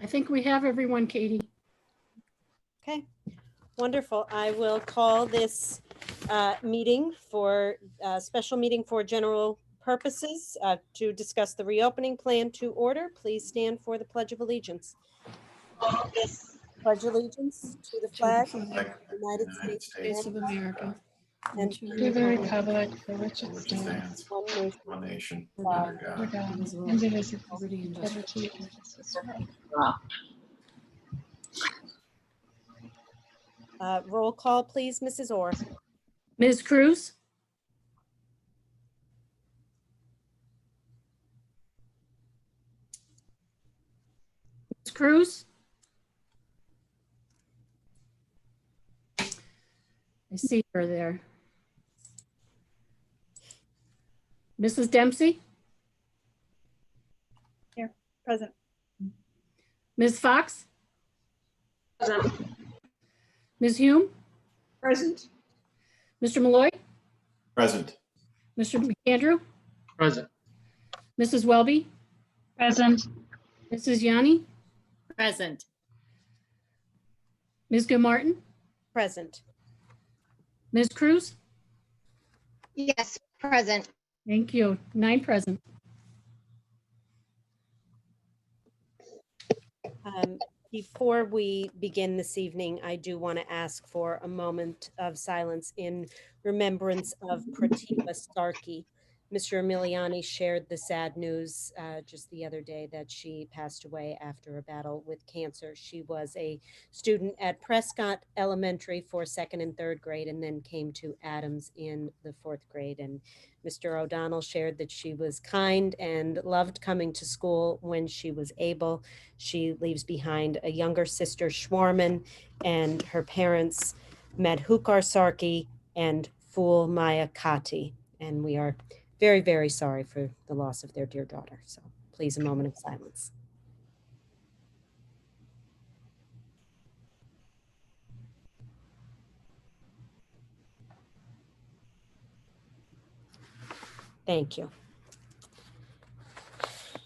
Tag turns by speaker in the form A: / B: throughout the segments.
A: I think we have everyone, Katie.
B: Okay, wonderful. I will call this meeting for special meeting for general purposes to discuss the reopening plan to order. Please stand for the Pledge of Allegiance. Pledge allegiance to the flag of the United States
A: of America.
B: and
C: To the republic for which it stands,
B: one nation,
C: one God, indivisible,
A: Liberty and justice.
C: liberty and justice for all.
B: Roll call, please, Mrs. Orr.
A: Ms. Cruz? Ms. Cruz? I see her there. Mrs. Dempsey?
D: Present.
A: Ms. Fox?
D: Present.
A: Ms. Hume?
D: Present.
A: Mr. Malloy?
E: Present.
A: Mr. McAndrew?
E: Present.
A: Mrs. Welby?
C: Present.
A: Mrs. Yanni?
F: Present.
A: Ms. Gilmartin?
B: Present.
A: Ms. Cruz?
F: Yes, present.
A: Thank you. 9 present.
B: Before we begin this evening, I do want to ask for a moment of silence in remembrance of Pratima Starkey. Mr. Emiliani shared the sad news just the other day that she passed away after a battle with cancer. She was a student at Prescott Elementary for 2nd and 3rd grade and then came to Adams in the 4th grade. And Mr. O'Donnell shared that she was kind and loved coming to school when she was able. She leaves behind a younger sister, Schwarman, and her parents, Madhukar Sarki and Phul Maya Kati. And we are very, very sorry for the loss of their dear daughter. So please, a moment of silence. Thank you.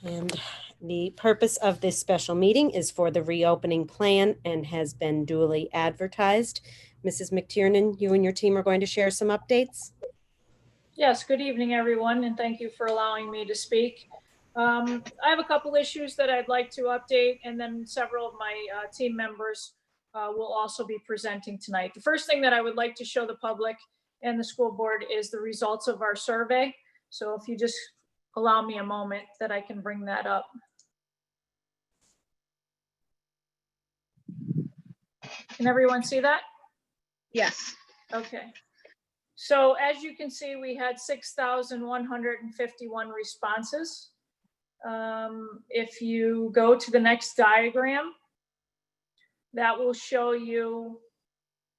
B: And the purpose of this special meeting is for the reopening plan and has been duly advertised. Mrs. McTiernan, you and your team are going to share some updates.
D: Yes, good evening, everyone, and thank you for allowing me to speak. I have a couple issues that I'd like to update, and then several of my team members will also be presenting tonight. The first thing that I would like to show the public and the school board is the results of our survey. So if you just allow me a moment that I can bring that up. Can everyone see that?
F: Yes.
D: Okay. So as you can see, we had 6,151 responses. If you go to the next diagram, that will show you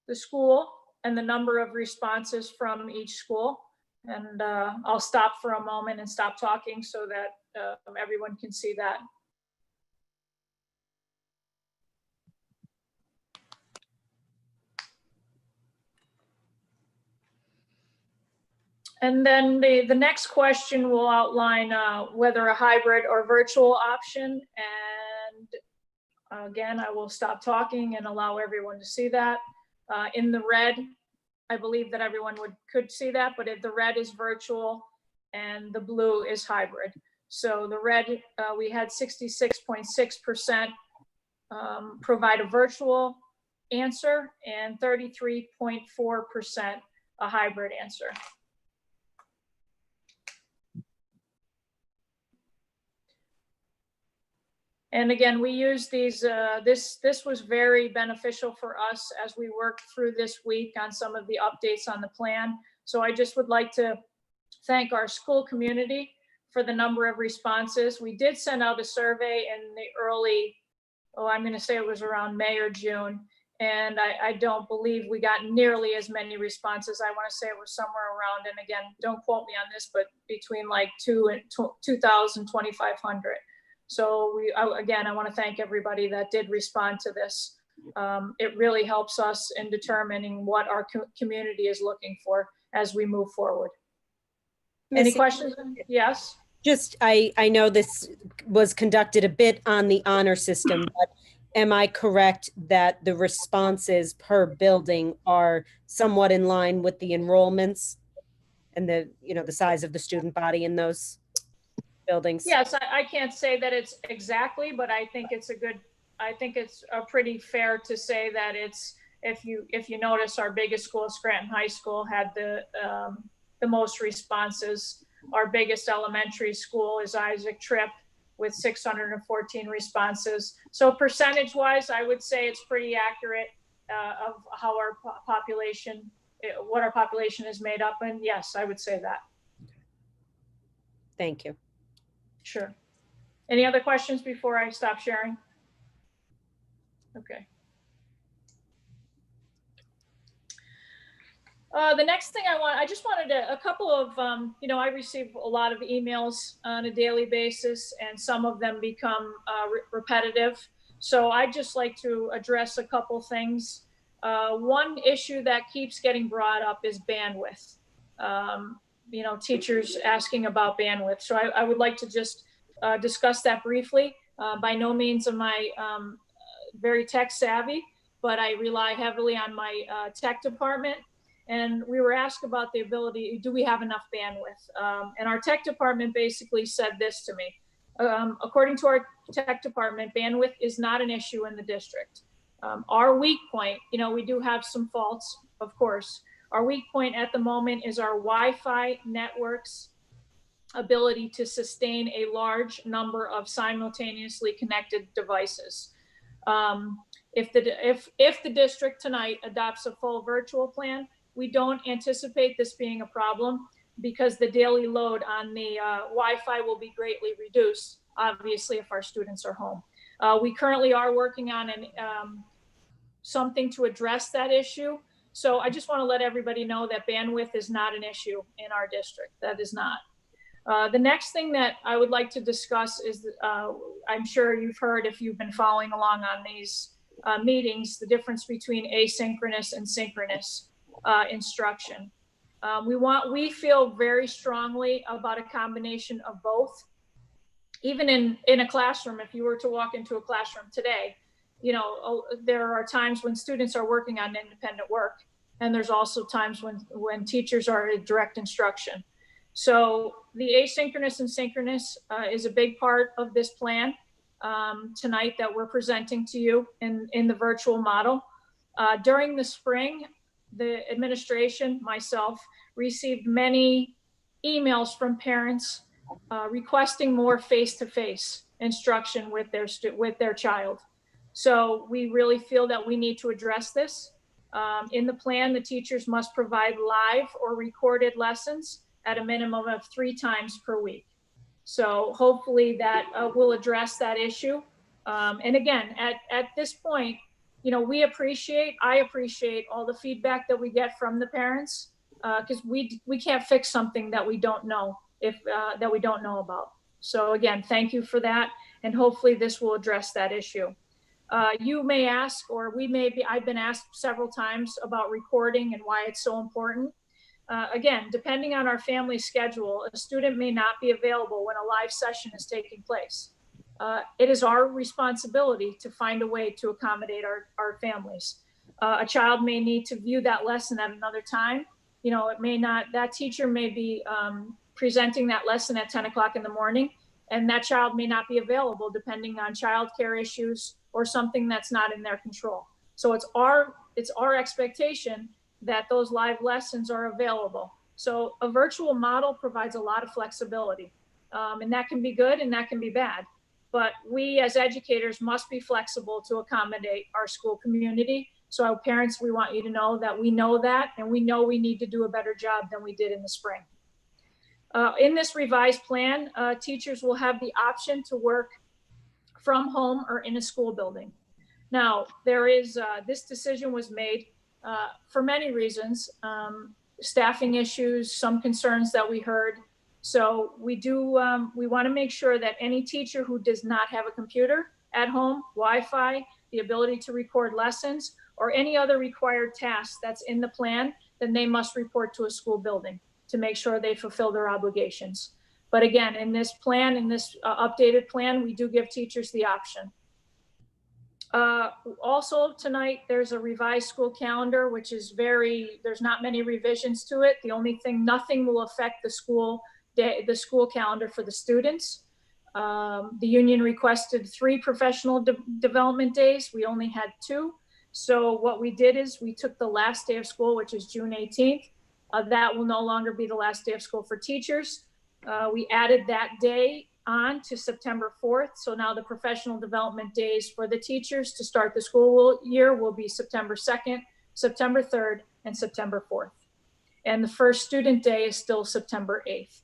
D: the school and the number of responses from each school. And I'll stop for a moment and stop talking so that everyone can see that. And then the next question will outline whether a hybrid or virtual option. And again, I will stop talking and allow everyone to see that. In the red, I believe that everyone could see that, but the red is virtual and the blue is hybrid. So the red, we had 66.6% provide a virtual answer and 33.4% a hybrid answer. And again, we use these, this was very beneficial for us as we worked through this week on some of the updates on the plan. So I just would like to thank our school community for the number of responses. We did send out a survey in the early, I'm gonna say it was around May or June. And I don't believe we got nearly as many responses. I wanna say it was somewhere around, and again, don't quote me on this, but between like 2,000, 2,500. So again, I want to thank everybody that did respond to this. It really helps us in determining what our community is looking for as we move forward. Any questions? Yes.
B: Just, I know this was conducted a bit on the honor system, but am I correct that the responses per building are somewhat in line with the enrollments and the, the size of the student body in those buildings?
D: Yes, I can't say that it's exactly, but I think it's pretty fair to say that it's, if you notice, our biggest school, Scranton High School, had the most responses. Our biggest elementary school is Isaac Tripp with 614 responses. So percentage wise, I would say it's pretty accurate of how our population, what our population is made up. And yes, I would say that.
B: Thank you.
D: Sure. Any other questions before I stop sharing? Okay. The next thing I just wanted a couple of, I receive a lot of emails on a daily basis, and some of them become repetitive. So I'd just like to address a couple things. One issue that keeps getting brought up is bandwidth. Teachers asking about bandwidth. So I would like to just discuss that briefly. By no means am I very tech savvy, but I rely heavily on my tech department. And we were asked about the ability, do we have enough bandwidth? And our tech department basically said this to me. According to our tech department, bandwidth is not an issue in the district. Our weak point, we do have some faults, of course. Our weak point at the moment is our Wi-Fi network's ability to sustain a large number of simultaneously connected devices. If the district tonight adopts a full virtual plan, we don't anticipate this being a problem because the daily load on the Wi-Fi will be greatly reduced, obviously, if our students are home. We currently are working on something to address that issue. So I just want to let everybody know that bandwidth is not an issue in our district. That is not. The next thing that I would like to discuss is, I'm sure you've heard if you've been following along on these meetings, the difference between asynchronous and synchronous instruction. We feel very strongly about a combination of both. Even in a classroom, if you were to walk into a classroom today, there are times when students are working on independent work, and there's also times when teachers are in direct instruction. So the asynchronous and synchronous is a big part of this plan tonight that we're presenting to you in the virtual model. During the spring, the administration, myself, received many emails from parents requesting more face-to-face instruction with their child. So we really feel that we need to address this. In the plan, the teachers must provide live or recorded lessons at a minimum of 3 times per week. So hopefully that will address that issue. And again, at this point, I appreciate all the feedback that we get from the parents, because we can't fix something that we don't know that we don't know about. So again, thank you for that. And hopefully this will address that issue. You may ask, or I've been asked several times about recording and why it's so important. Again, depending on our family schedule, a student may not be available when a live session is taking place. It is our responsibility to find a way to accommodate our families. A child may need to view that lesson at another time. That teacher may be presenting that lesson at 10 o'clock in the morning, and that child may not be available depending on childcare issues or something that's not in their control. So it's our expectation that those live lessons are available. So a virtual model provides a lot of flexibility, and that can be good and that can be bad. But we as educators must be flexible to accommodate our school community. So our parents, we want you to know that we know that, and we know we need to do a better job than we did in the spring. In this revised plan, teachers will have the option to work from home or in a school building. Now, this decision was made for many reasons, staffing issues, some concerns that we heard. So we want to make sure that any teacher who does not have a computer at home, Wi-Fi, the ability to record lessons, or any other required tasks that's in the plan, then they must report to a school building to make sure they fulfill their obligations. But again, in this plan, in this updated plan, we do give teachers the option. Also tonight, there's a revised school calendar, which is there's not many revisions to it. The only thing, nothing will affect the school calendar for the students. The union requested 3 professional development days. We only had 2. So what we did is we took the last day of school, which is June 18th. That will no longer be the last day of school for teachers. We added that day on to September 4th. So now the professional development days for the teachers to start the school year will be September 2nd, September 3rd, and September 4th. And the first student day is still September 8th.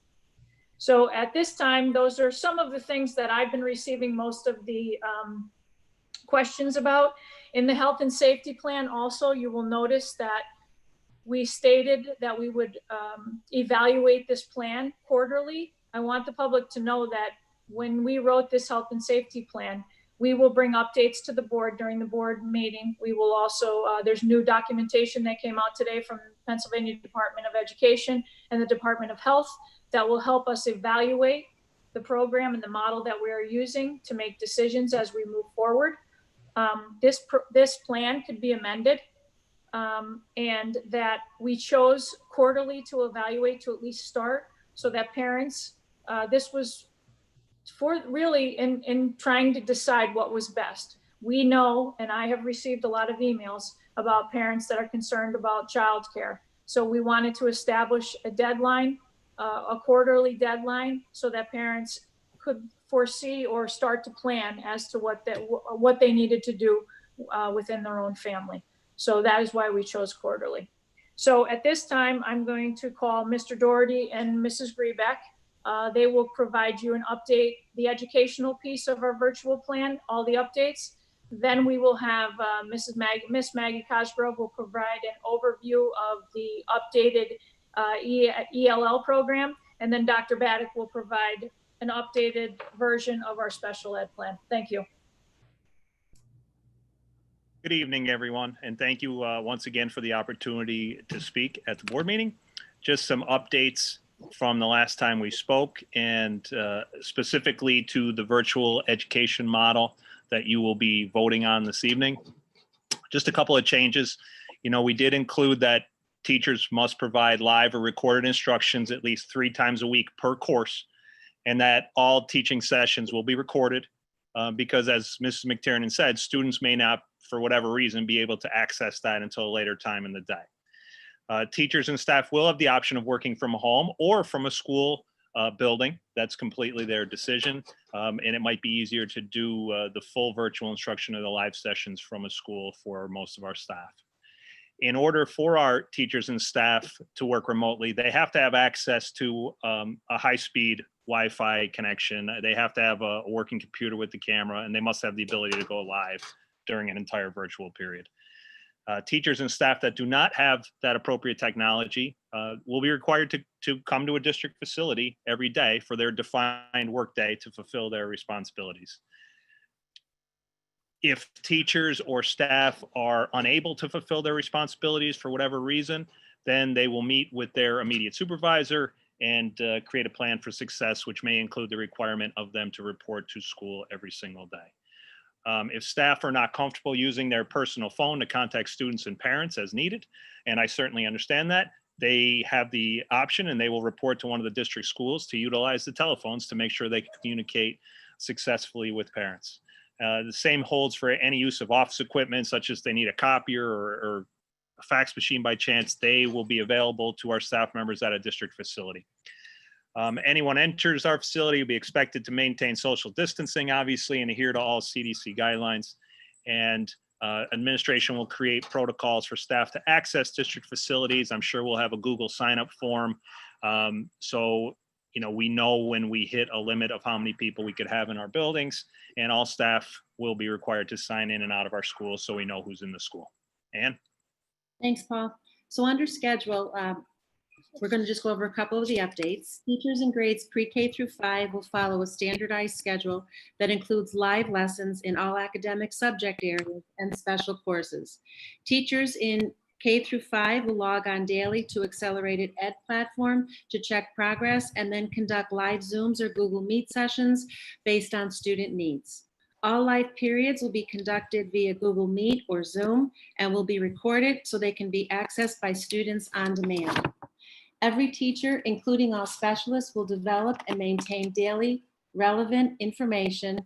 D: So at this time, those are some of the things that I've been receiving most of the questions about. In the health and safety plan also, you will notice that we stated that we would evaluate this plan quarterly. I want the public to know that when we wrote this health and safety plan, we will bring updates to the board during the board meeting. We will also, there's new documentation that came out today from Pennsylvania Department of Education and the Department of Health that will help us evaluate the program and the model that we are using to make decisions as we move forward. This plan could be amended, and that we chose quarterly to evaluate to at least start, so that parents, this was for really in trying to decide what was best. We know, and I have received a lot of emails about parents that are concerned about childcare. So we wanted to establish a deadline, a quarterly deadline, so that parents could foresee or start to plan as to what they needed to do within their own family. So that is why we chose quarterly. So at this time, I'm going to call Mr. Doherty and Mrs. Grebeck. They will provide you an update, the educational piece of our virtual plan, all the updates. Then we will have Miss Maggie Cosgrove will provide an overview of the updated ELL program. And then Dr. Baddock will provide an updated version of our special ed plan. Thank you.
G: Good evening, everyone, and thank you once again for the opportunity to speak at the board meeting. Just some updates from the last time we spoke, and specifically to the virtual education model that you will be voting on this evening. Just a couple of changes. You know, we did include that teachers must provide live or recorded instructions at least 3 times a week per course, and that all teaching sessions will be recorded because, as Mrs. McTiernan said, students may not, for whatever reason, be able to access that until a later time in the day. Teachers and staff will have the option of working from home or from a school building. That's completely their decision. And it might be easier to do the full virtual instruction of the live sessions from a school for most of our staff. In order for our teachers and staff to work remotely, they have to have access to a high-speed Wi-Fi connection. They have to have a working computer with the camera, and they must have the ability to go live during an entire virtual period. Teachers and staff that do not have that appropriate technology will be required to come to a district facility every day for their defined workday to fulfill their responsibilities. If teachers or staff are unable to fulfill their responsibilities for whatever reason, then they will meet with their immediate supervisor and create a plan for success, which may include the requirement of them to report to school every single day. If staff are not comfortable using their personal phone to contact students and parents as needed, and I certainly understand that, they have the option and they will report to one of the district schools to utilize the telephones to make sure they can communicate successfully with parents. The same holds for any use of office equipment, such as they need a copier or a fax machine by chance. They will be available to our staff members at a district facility. Anyone enters our facility will be expected to maintain social distancing, obviously, and adhere to all CDC guidelines. And administration will create protocols for staff to access district facilities. I'm sure we'll have a Google sign-up form. So, you know, we know when we hit a limit of how many people we could have in our buildings, and all staff will be required to sign in and out of our schools so we know who's in the school. Ann?
H: Thanks, Paul. So under schedule, we're going to just go over a couple of the updates. Teachers in grades pre-K through 5 will follow a standardized schedule that includes live lessons in all academic subject areas and special courses. Teachers in K through 5 will log on daily to Accelerated Ed platform to check progress and then conduct live Zooms or Google Meet sessions based on student needs. All live periods will be conducted via Google Meet or Zoom and will be recorded so they can be accessed by students on demand. Every teacher, including all specialists, will develop and maintain daily relevant information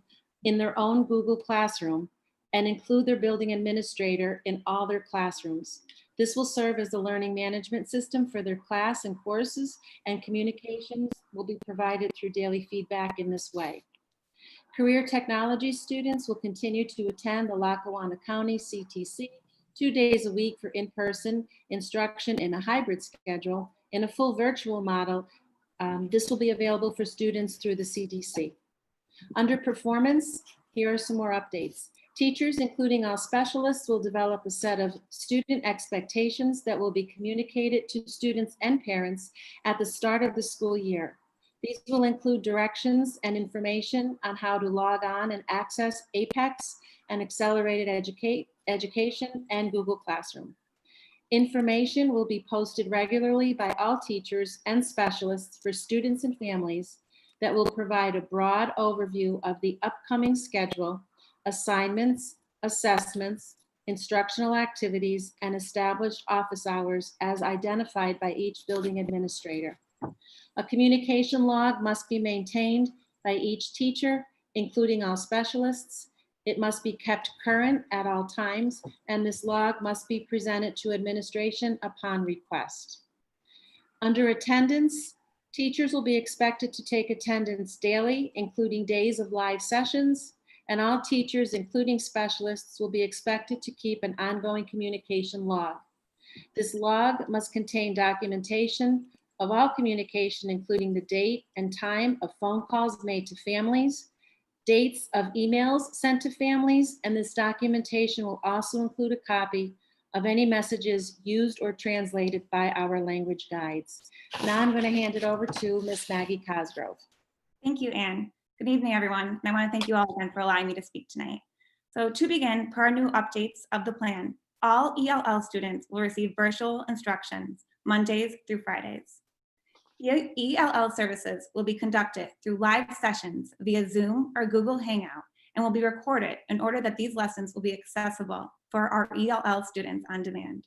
H: in their own Google Classroom and include their building administrator in all their classrooms. This will serve as the learning management system for their class and courses, and communications will be provided through daily feedback in this way. Career technology students will continue to attend the Lackawanna County CTC 2 days a week for in-person instruction in a hybrid schedule. In a full virtual model, this will be available for students through the CDC. Under performance, here are some more updates. Teachers, including all specialists, will develop a set of student expectations that will be communicated to students and parents at the start of the school year. These will include directions and information on how to log on and access Apex and Accelerated Education and Google Classroom. Information will be posted regularly by all teachers and specialists for students and families that will provide a broad overview of the upcoming schedule, assignments, assessments, instructional activities, and established office hours as identified by each building administrator. A communication log must be maintained by each teacher, including all specialists. It must be kept current at all times, and this log must be presented to administration upon request. Under attendance, teachers will be expected to take attendance daily, including days of live sessions, and all teachers, including specialists, will be expected to keep an ongoing communication log. This log must contain documentation of all communication, including the date and time of phone calls made to families, dates of emails sent to families, and this documentation will also include a copy of any messages used or translated by our language guides. Now I'm going to hand it over to Miss Maggie Cosgrove.
I: Thank you, Anne. Good evening, everyone. And I want to thank you all again for allowing me to speak tonight. So to begin, per our new updates of the plan, all ELL students will receive virtual instructions Mondays through Fridays. ELL services will be conducted through live sessions via Zoom or Google Hangout and will be recorded in order that these lessons will be accessible for our ELL students on demand.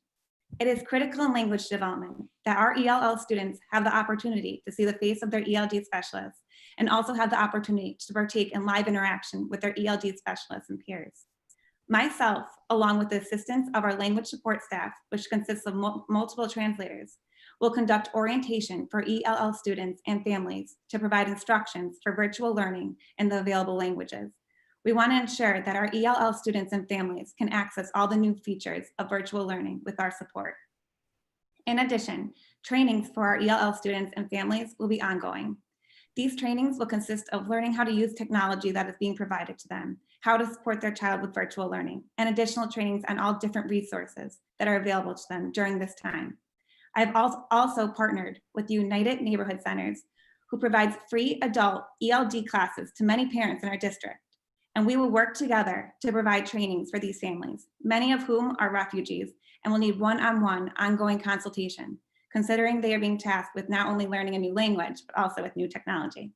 I: It is critical in language development that our ELL students have the opportunity to see the face of their ELD specialists and also have the opportunity to partake in live interaction with their ELD specialists and peers. Myself, along with the assistance of our language support staff, which consists of multiple translators, will conduct orientation for ELL students and families to provide instructions for virtual learning in the available languages. We want to ensure that our ELL students and families can access all the new features of virtual learning with our support. In addition, trainings for our ELL students and families will be ongoing. These trainings will consist of learning how to use technology that is being provided to them, how to support their child with virtual learning, and additional trainings on all different resources that are available to them during this time. I've also partnered with United Neighborhood Centers, who provides free adult ELD classes to many parents in our district. And we will work together to provide trainings for these families, many of whom are refugees and will need one-on-one ongoing consultation, considering they are being tasked with not only learning a new language, but also with new technology.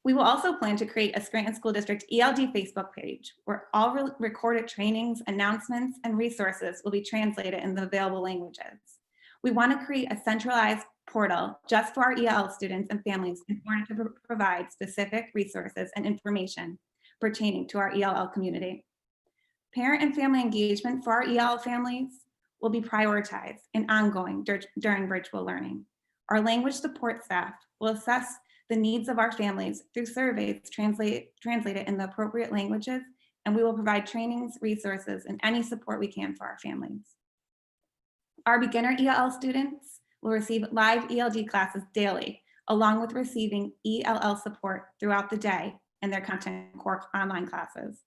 I: We will also plan to create a Scranton School District ELD Facebook page where all recorded trainings, announcements, and resources will be translated in the available languages. We want to create a centralized portal just for our ELL students and families in order to provide specific resources and information pertaining to our ELL community. Parent and family engagement for our ELL families will be prioritized and ongoing during virtual learning. Our language support staff will assess the needs of our families through surveys translated in the appropriate languages, and we will provide trainings, resources, and any support we can for our families. Our beginner ELL students will receive live ELD classes daily, along with receiving ELL support throughout the day in their content core online classes.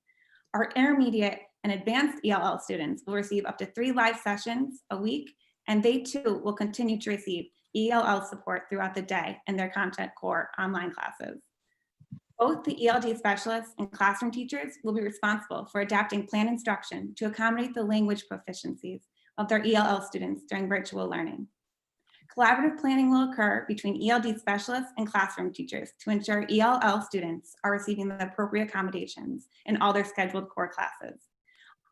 I: Our intermediate and advanced ELL students will receive up to 3 live sessions a week, and they too will continue to receive ELL support throughout the day in their content core online classes. Both the ELD specialists and classroom teachers will be responsible for adapting plan instruction to accommodate the language proficiencies of their ELL students during virtual learning. Collaborative planning will occur between ELD specialists and classroom teachers to ensure ELL students are receiving the appropriate accommodations in all their scheduled core classes.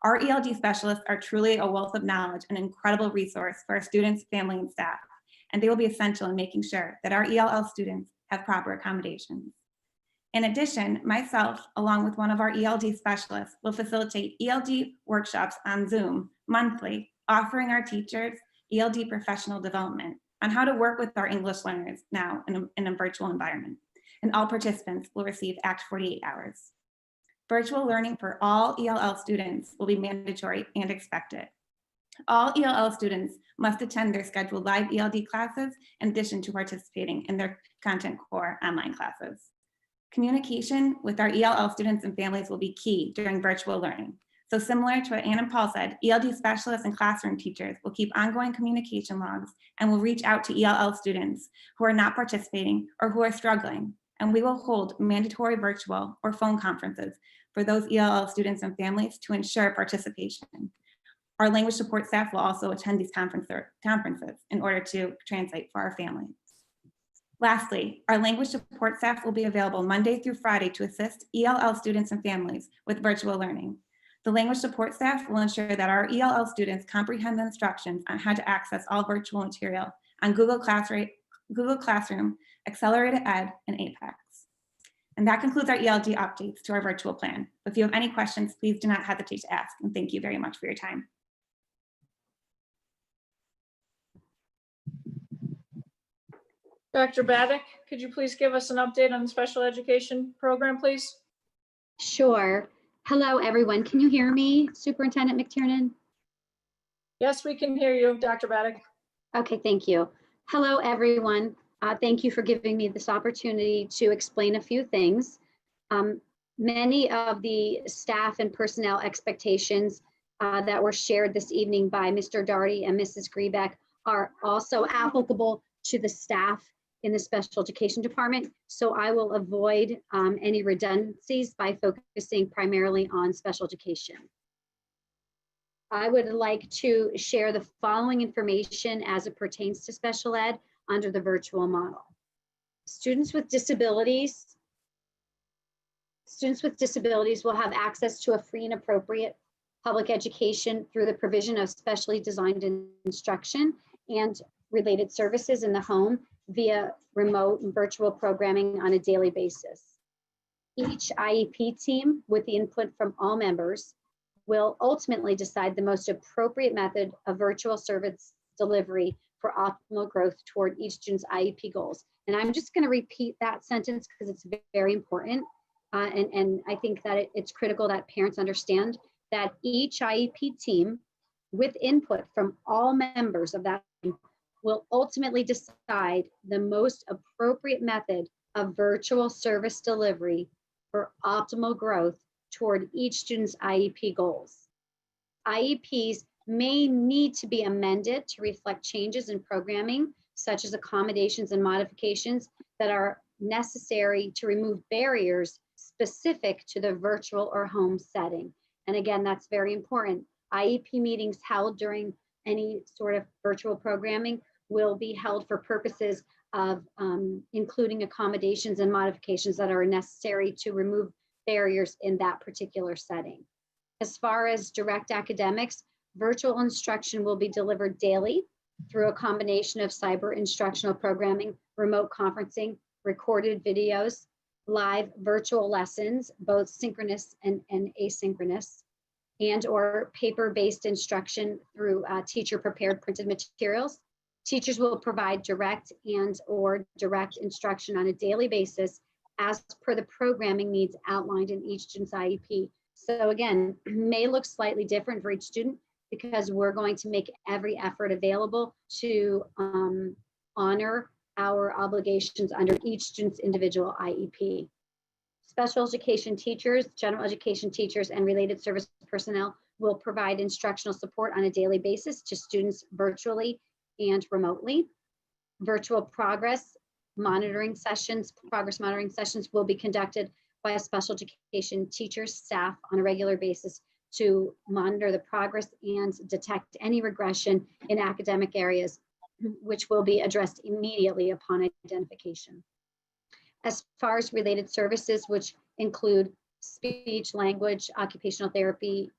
I: Our ELD specialists are truly a wealth of knowledge and an incredible resource for our students, family, and staff, and they will be essential in making sure that our ELL students have proper accommodations. In addition, myself, along with one of our ELD specialists, will facilitate ELD workshops on Zoom monthly, offering our teachers ELD professional development on how to work with our English learners now in a virtual environment. And all participants will receive Act 48 hours. Virtual learning for all ELL students will be mandatory and expected. All ELL students must attend their scheduled live ELD classes in addition to participating in their Content Core online classes. Communication with our ELL students and families will be key during virtual learning. So similar to what Ann and Paul said, ELD specialists and classroom teachers will keep ongoing communication logs and will reach out to ELL students who are not participating or who are struggling. And we will hold mandatory virtual or phone conferences for those ELL students and families to ensure participation. Our language support staff will also attend these conferences in order to translate for our families. Lastly, our language support staff will be available Monday through Friday to assist ELL students and families with virtual learning. The language support staff will ensure that our ELL students comprehend the instructions on how to access all virtual material on Google Classroom, Accelerated Ed, and Apex. And that concludes our ELD updates to our virtual plan. If you have any questions, please do not hesitate to ask. And thank you very much for your time.
D: Dr. Baddick, could you please give us an update on the special education program, please?
J: Sure. Hello, everyone. Can you hear me, Superintendent McTiernan?
D: Yes, we can hear you, Dr. Baddick.
J: Okay, thank you. Hello, everyone. Thank you for giving me this opportunity to explain a few things. Many of the staff and personnel expectations that were shared this evening by Mr. Daugherty and Mrs. Griebeck are also applicable to the staff in the special education department. So I will avoid any redundancies by focusing primarily on special education. I would like to share the following information as it pertains to special ed under the virtual model. Students with disabilities will have access to a free and appropriate public education through the provision of specially designed instruction and related services in the home via remote and virtual programming on a daily basis. Each IEP team, with the input from all members, will ultimately decide the most appropriate method of virtual service delivery for optimal growth toward each student's IEP goals. And I'm just going to repeat that sentence because it's very important. And I think that it's critical that parents understand that each IEP team, with input from all members of that team, will ultimately decide the most appropriate method of virtual service delivery for optimal growth toward each student's IEP goals. IEPs may need to be amended to reflect changes in programming, such as accommodations and modifications that are necessary to remove barriers specific to the virtual or home setting. And again, that's very important. IEP meetings held during any sort of virtual programming will be held for purposes of including accommodations and modifications that are necessary to remove barriers in that particular setting. As far as direct academics, virtual instruction will be delivered daily through a combination of cyber instructional programming, remote conferencing, recorded videos, live virtual lessons, both synchronous and asynchronous, and or paper-based instruction through teacher-prepared printed materials. Teachers will provide direct and or direct instruction on a daily basis as per the programming needs outlined in each student's IEP. So again, may look slightly different for each student because we're going to make every effort available to honor our obligations under each student's individual IEP. Special education teachers, general education teachers, and related service personnel will provide instructional support on a daily basis to students virtually and remotely. Virtual progress monitoring sessions will be conducted by a special education teacher staff on a regular basis to monitor the progress and detect any regression in academic areas, which will be addressed immediately upon identification. As far as related services, which include speech, language, occupational therapy,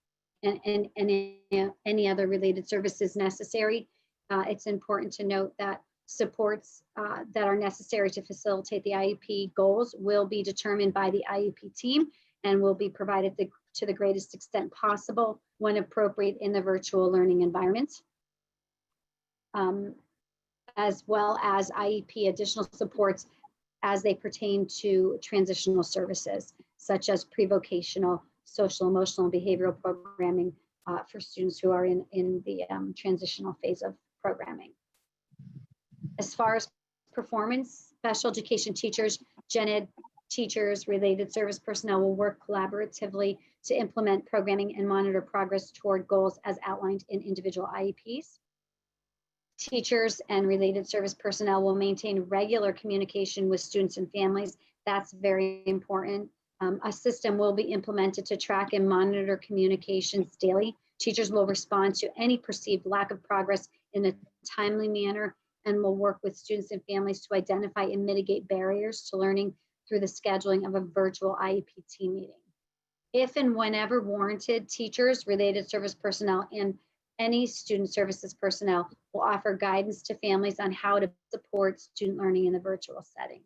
J: and any other related services necessary, it's important to note that supports that are necessary to facilitate the IEP goals will be determined by the IEP team and will be provided to the greatest extent possible when appropriate in the virtual learning environment. As well as IEP additional supports as they pertain to transitional services, such as pre-vocational, social, emotional, and behavioral programming for students who are in the transitional phase of programming. As far as performance, special education teachers, gen ed teachers, related service personnel will work collaboratively to implement programming and monitor progress toward goals as outlined in individual IEPs. Teachers and related service personnel will maintain regular communication with students and families. That's very important. A system will be implemented to track and monitor communications daily. Teachers will respond to any perceived lack of progress in a timely manner and will work with students and families to identify and mitigate barriers to learning through the scheduling of a virtual IEP team meeting. If and whenever warranted, teachers, related service personnel, and any student services personnel will offer guidance to families on how to support student learning in the virtual setting.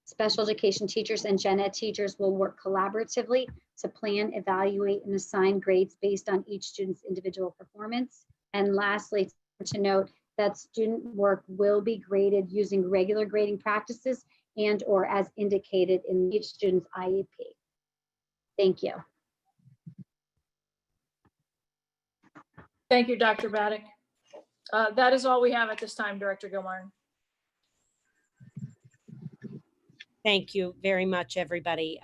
J: Special education teachers and gen ed teachers will work collaboratively to plan, evaluate, and assign grades based on each student's individual performance. And lastly, to note that student work will be graded using regular grading practices and or as indicated in each student's IEP. Thank you.
D: Thank you, Dr. Baddick. That is all we have at this time, Director Gilmartin.
B: Thank you very much, everybody.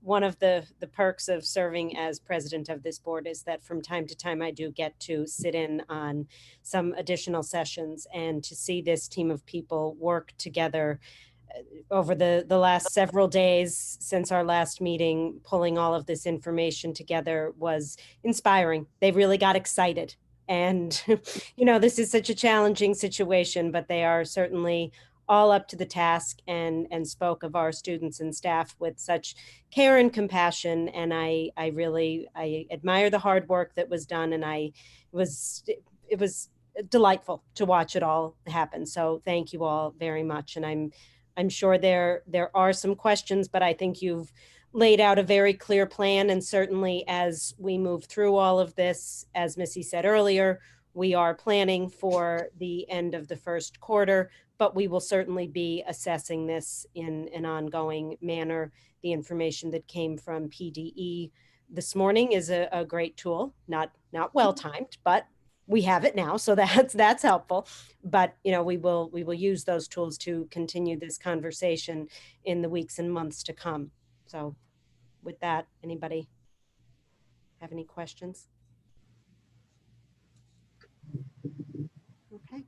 B: One of the perks of serving as president of this board is that from time to time I do get to sit in on some additional sessions, and to see this team of people work together over the last several days since our last meeting, pulling all of this information together was inspiring. They really got excited. And, you know, this is such a challenging situation, but they are certainly all up to the task and spoke of our students and staff with such care and compassion. And I admire the hard work that was done. And it was delightful to watch it all happen. So thank you all very much. And I'm sure there are some questions, but I think you've laid out a very clear plan. And certainly as we move through all of this, as Missy said earlier, we are planning for the end of the first quarter, but we will certainly be assessing this in an ongoing manner. The information that came from PDE this morning is a great tool, not well timed, but we have it now, so that's helpful. But you know, we will use those tools to continue this conversation in the weeks and months to come. So with that, anybody have any questions? Okay.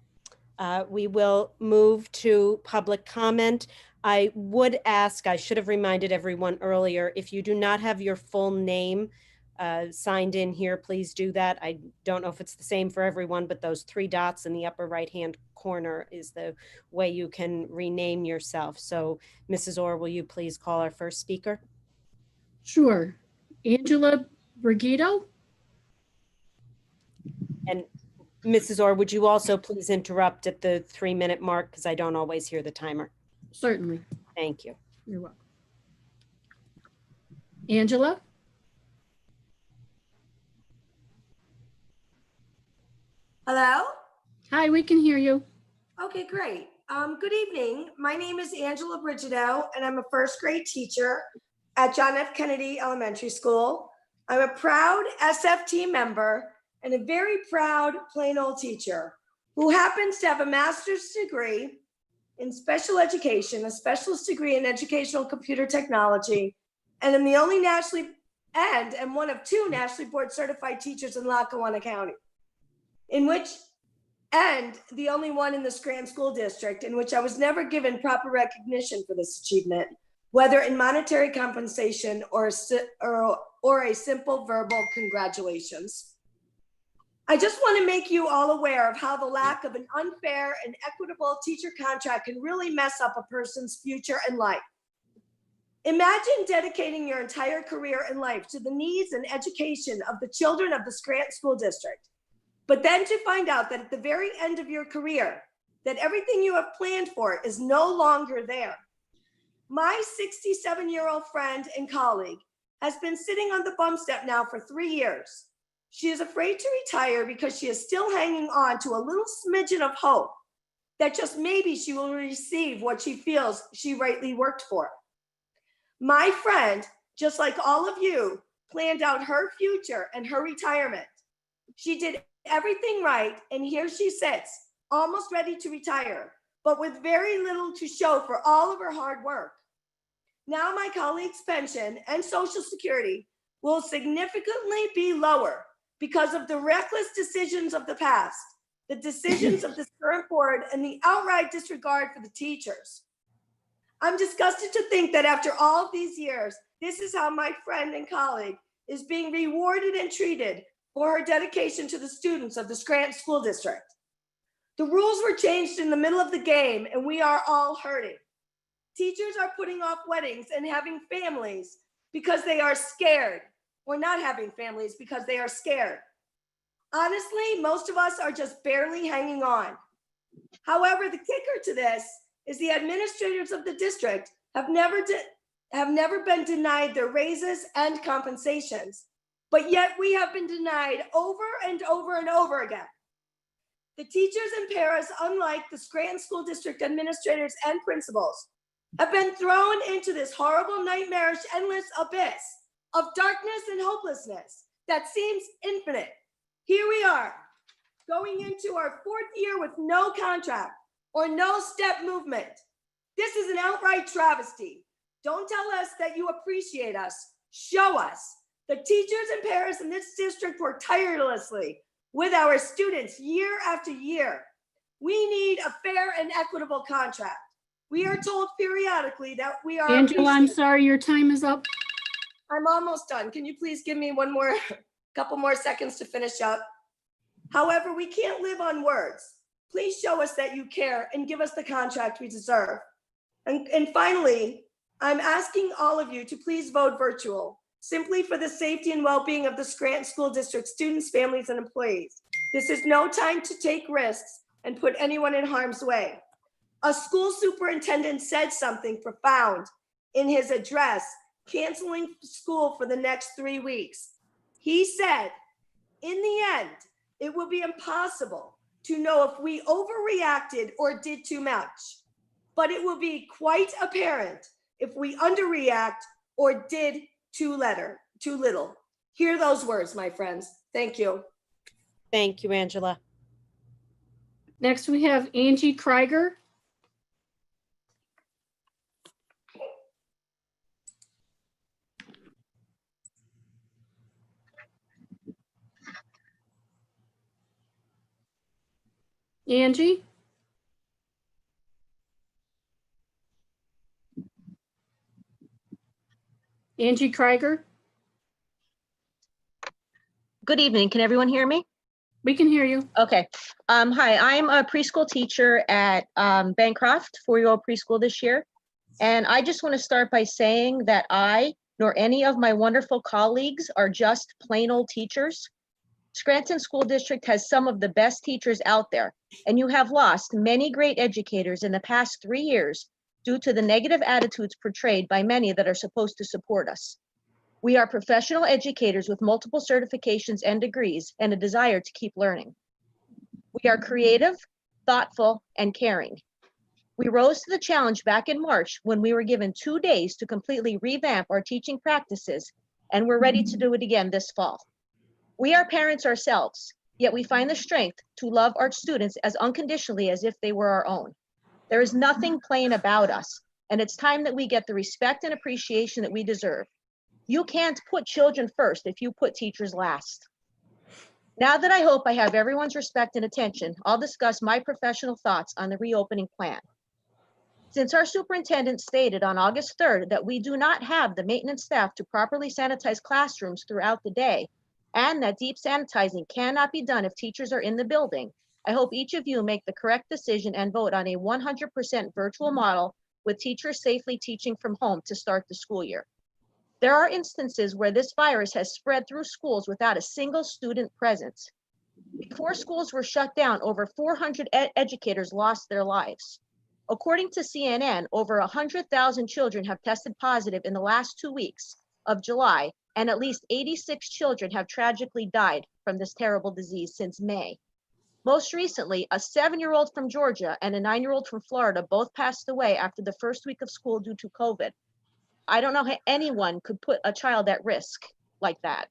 B: We will move to public comment. I would ask, I should have reminded everyone earlier, if you do not have your full name signed in here, please do that. I don't know if it's the same for everyone, but those 3 dots in the upper right-hand corner is the way you can rename yourself. So Mrs. Orr, will you please call our first speaker?
A: Sure. Angela Brigito?
B: And Mrs. Orr, would you also please interrupt at the 3-minute mark, because I don't always hear the timer.
A: Certainly.
B: Thank you.
A: You're welcome. Angela?
K: Hello?
A: Hi, we can hear you.
K: Okay, great. Good evening. My name is Angela Brigido, and I'm a first grade teacher at John F. Kennedy Elementary School. I'm a proud SFT member and a very proud plain old teacher who happens to have a master's degree in special education, a specialist degree in educational computer technology, and I'm the only and one of 2 nationally board certified teachers in Lackawanna County, and the only one in the Scranton School District in which I was never given proper recognition for this achievement, whether in monetary compensation or or a simple verbal congratulations. I just want to make you all aware of how the lack of an unfair and equitable teacher contract can really mess up a person's future in life. Imagine dedicating your entire career in life to the needs and education of the children of the Scranton School District, but then to find out that at the very end of your career, that everything you have planned for is no longer there. My 67-year-old friend and colleague has been sitting on the bump step now for 3 years. She is afraid to retire because she is still hanging on to a little smidgen of hope that just maybe she will receive what she feels she rightly worked for. My friend, just like all of you, planned out her future and her retirement. She did everything right, and here she sits, almost ready to retire, but with very little to show for all of her hard work. Now my colleague's pension and Social Security will significantly be lower because of the reckless decisions of the past, the decisions of this current board, and the outright disregard for the teachers. I'm disgusted to think that after all of these years, this is how my friend and colleague is being rewarded and treated for her dedication to the students of the Scranton School District. The rules were changed in the middle of the game, and we are all hurting. Teachers are putting off weddings and having families because they are scared, or not having families because they are scared. Honestly, most of us are just barely hanging on. However, the kicker to this is the administrators of the district have never been denied their raises and compensations, but yet we have been denied over and over and over again. The teachers and paras, unlike the Scranton School District administrators and principals, have been thrown into this horrible, nightmarish, endless abyss of darkness and hopelessness that seems infinite. Here we are, going into our 4th year with no contract or no step movement. This is an outright travesty. Don't tell us that you appreciate us. Show us. The teachers and paras in this district work tirelessly with our students year after year. We need a fair and equitable contract. We are told periodically that we are
A: Angela, I'm
K: appreciated.
A: sorry, your time is up.
K: I'm almost done. Can you please give me couple more seconds to finish up? However, we can't live on words. Please show us that you care and give us the contract we deserve. And finally, I'm asking all of you to please vote virtual, simply for the safety and well-being of the Scranton School District students, families, and employees. This is no time to take risks and put anyone in harm's way. A school superintendent said something profound in his address, canceling school for the next 3 weeks. He said, in the end, it will be impossible to know if we overreacted or did too much, but it will be quite apparent if we underreact or did too little. Hear those words, my friends. Thank you.
B: Thank you, Angela.
A: Next, we have Angie Krieger. Angie? Angie Krieger?
L: Good evening. Can everyone hear me?
A: We can hear you.
L: Okay. Hi, I'm a preschool teacher at Bancroft, 4-year-old preschool this year. And I just want to start by saying that I, nor any of my wonderful colleagues, are just plain old teachers. Scranton School District has some of the best teachers out there, and you have lost many great educators in the past 3 years due to the negative attitudes portrayed by many that are supposed to support us. We are professional educators with multiple certifications and degrees and a desire to keep learning. We are creative, thoughtful, and caring. We rose to the challenge back in March when we were given 2 days to completely revamp our teaching practices, and we're ready to do it again this fall. We are parents ourselves, yet we find the strength to love our students as unconditionally as if they were our own. There is nothing plain about us, and it's time that we get the respect and appreciation that we deserve. You can't put children first if you put teachers last. Now that I hope I have everyone's respect and attention, I'll discuss my professional thoughts on the reopening plan. Since our superintendent stated on August 3rd that we do not have the maintenance staff to properly sanitize classrooms throughout the day, and that deep sanitizing cannot be done if teachers are in the building, I hope each of you make the correct decision and vote on a 100% virtual model with teachers safely teaching from home to start the school year. There are instances where this virus has spread through schools without a single student present. Before schools were shut down, over 400 educators lost their lives. According to CNN, over 100,000 children have tested positive in the last 2 weeks of July, and at least 86 children have tragically died from this terrible disease since May. Most recently, a 7-year-old from Georgia and a 9-year-old from Florida both passed away after the first week of school due to COVID. I don't know how anyone could put a child at risk like that.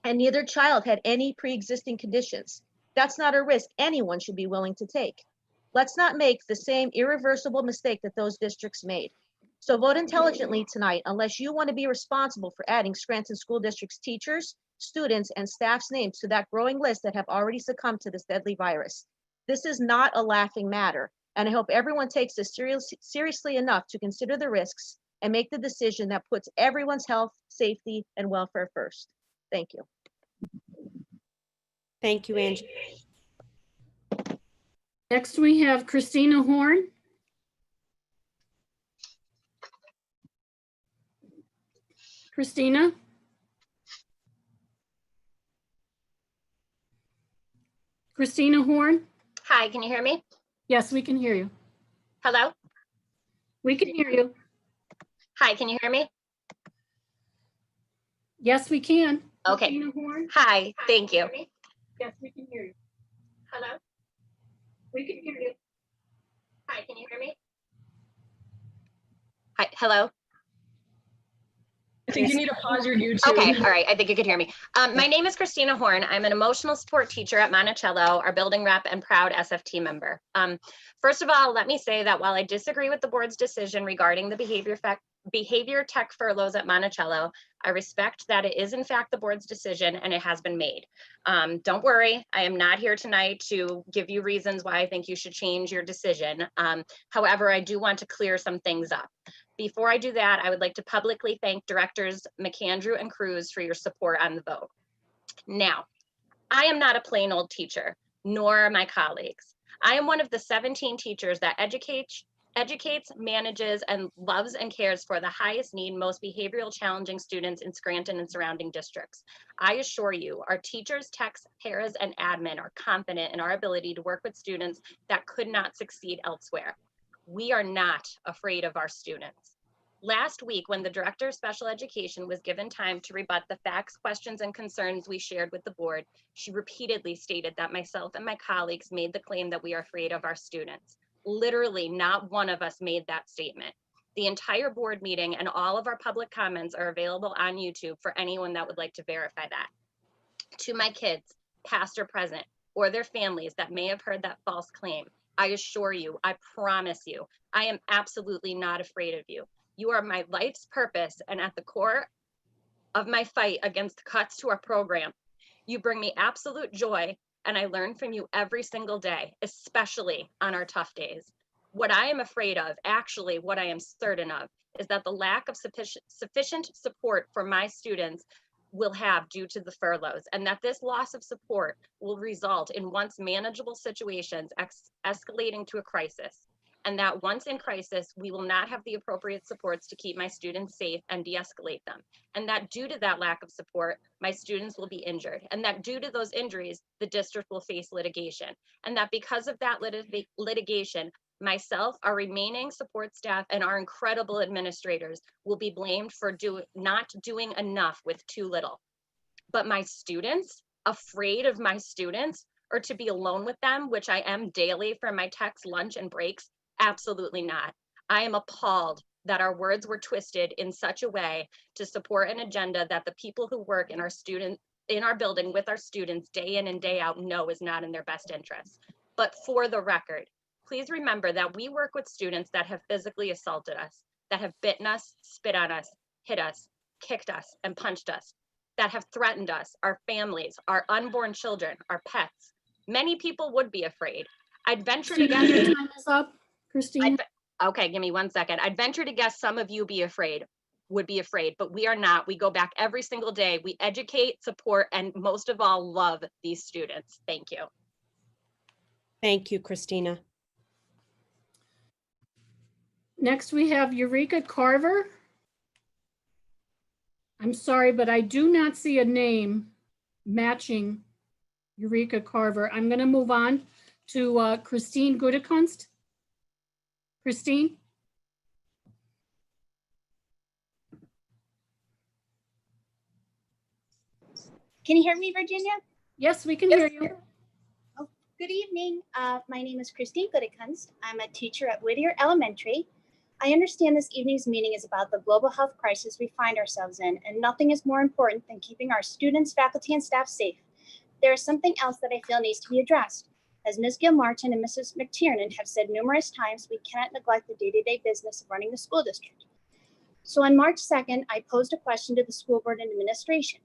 L: And neither child had any pre-existing conditions. That's not a risk anyone should be willing to take. Let's not make the same irreversible mistake that those districts made. So vote intelligently tonight unless you want to be responsible for adding Scranton School District's teachers, students, and staff's names to that growing list that have already succumbed to this deadly virus. This is not a laughing matter, and I hope everyone takes this seriously enough to consider the risks and make the decision that puts everyone's health, safety, and welfare first. Thank you.
B: Thank you, Angie.
A: Next, we have Christina Horn. Christina? Christina Horn?
M: Hi, can you hear me?
A: Yes, we can hear you.
M: Hello?
A: We can hear you.
M: Hi, can you hear me?
A: Yes, we can.
M: Okay.
A: Christina Horn?
M: Hi, thank you.
A: Yes, we can hear you.
M: Hello?
A: We can hear you.
M: Hi, can you hear me? Hi, hello?
C: I think you need to pause your YouTube.
M: Okay, all right, I think you could hear me. My name is Christina Horn. I'm an emotional support teacher at Monticello, our building rep and proud SFT member. First of all, let me say that while I disagree with the board's decision regarding the behavior tech furloughs at Monticello, I respect that it is in fact the board's decision and it has been made. Don't worry, I am not here tonight to give you reasons why I think you should change your decision. However, I do want to clear some things up. Before I do that, I would like to publicly thank Directors McAndrew and Cruz for your support on the vote. Now, I am not a plain old teacher, nor are my colleagues. I am one of the 17 teachers that educates, manages, and loves and cares for the highest need, most behavioral challenging students in Scranton and surrounding districts. I assure you, our teachers, techs, paras, and admin are confident in our ability to work with students that could not succeed elsewhere. We are not afraid of our students. Last week, when the Director of Special Education was given time to rebut the facts, questions, and concerns we shared with the board, she repeatedly stated that myself and my colleagues made the claim that we are afraid of our students. Literally, not one of us made that statement. The entire board meeting and all of our public comments are available on YouTube for anyone that would like to verify that. To my kids, past or present, or their families that may have heard that false claim, I assure you, I promise you, I am absolutely not afraid of you. You are my life's purpose and at the core of my fight against the cuts to our program. You bring me absolute joy, and I learn from you every single day, especially on our tough days. What I am afraid of, actually what I am certain of, is that the lack of sufficient support for my students will have due to the furloughs, and that this loss of support will result in once manageable situations escalating to a crisis. And that once in crisis, we will not have the appropriate supports to keep my students safe and de-escalate them. And that due to that lack of support, my students will be injured. And that due to those injuries, the district will face litigation. And that because of that litigation, myself, our remaining support staff, and our incredible administrators will be blamed for not doing enough with too little. But my students, afraid of my students, or to be alone with them, which I am daily for my techs, lunch, and breaks, absolutely not. I am appalled that our words were twisted in such a way to support an agenda that the people who work in our building with our students day in and day out know is not in their best interest. But for the record, please remember that we work with students that have physically assaulted us, that have bitten us, spit on us, hit us, kicked us, and punched us, that have threatened us, our families, our unborn children, our pets. Many people would be afraid. I'd venture to guess.
A: Your time is up, Christine.
M: Okay, give me 1 second. I'd venture to guess some of you would be afraid, but we are not. We go back every single day. We educate, support, and most of all, love these students. Thank you.
B: Thank you, Christina.
A: Next, we have Eureka Carver. I'm sorry, but I do not see a name matching Eureka Carver. I'm going to move on to Christine Gudekunst. Christine?
N: Can you hear me, Virginia?
A: Yes, we can hear you.
N: Oh, good evening. My name is Christine Gudekunst. I'm a teacher at Whittier Elementary. I understand this evening's meeting is about the global health crisis we find ourselves in, and nothing is more important than keeping our students, faculty, and staff safe. There is something else that I feel needs to be addressed. As Ms. Gilmartin and Mrs. McTiernan have said numerous times, we cannot neglect the day-to-day business of running the school district. So on March 2nd, I posed a question to the school board and administration.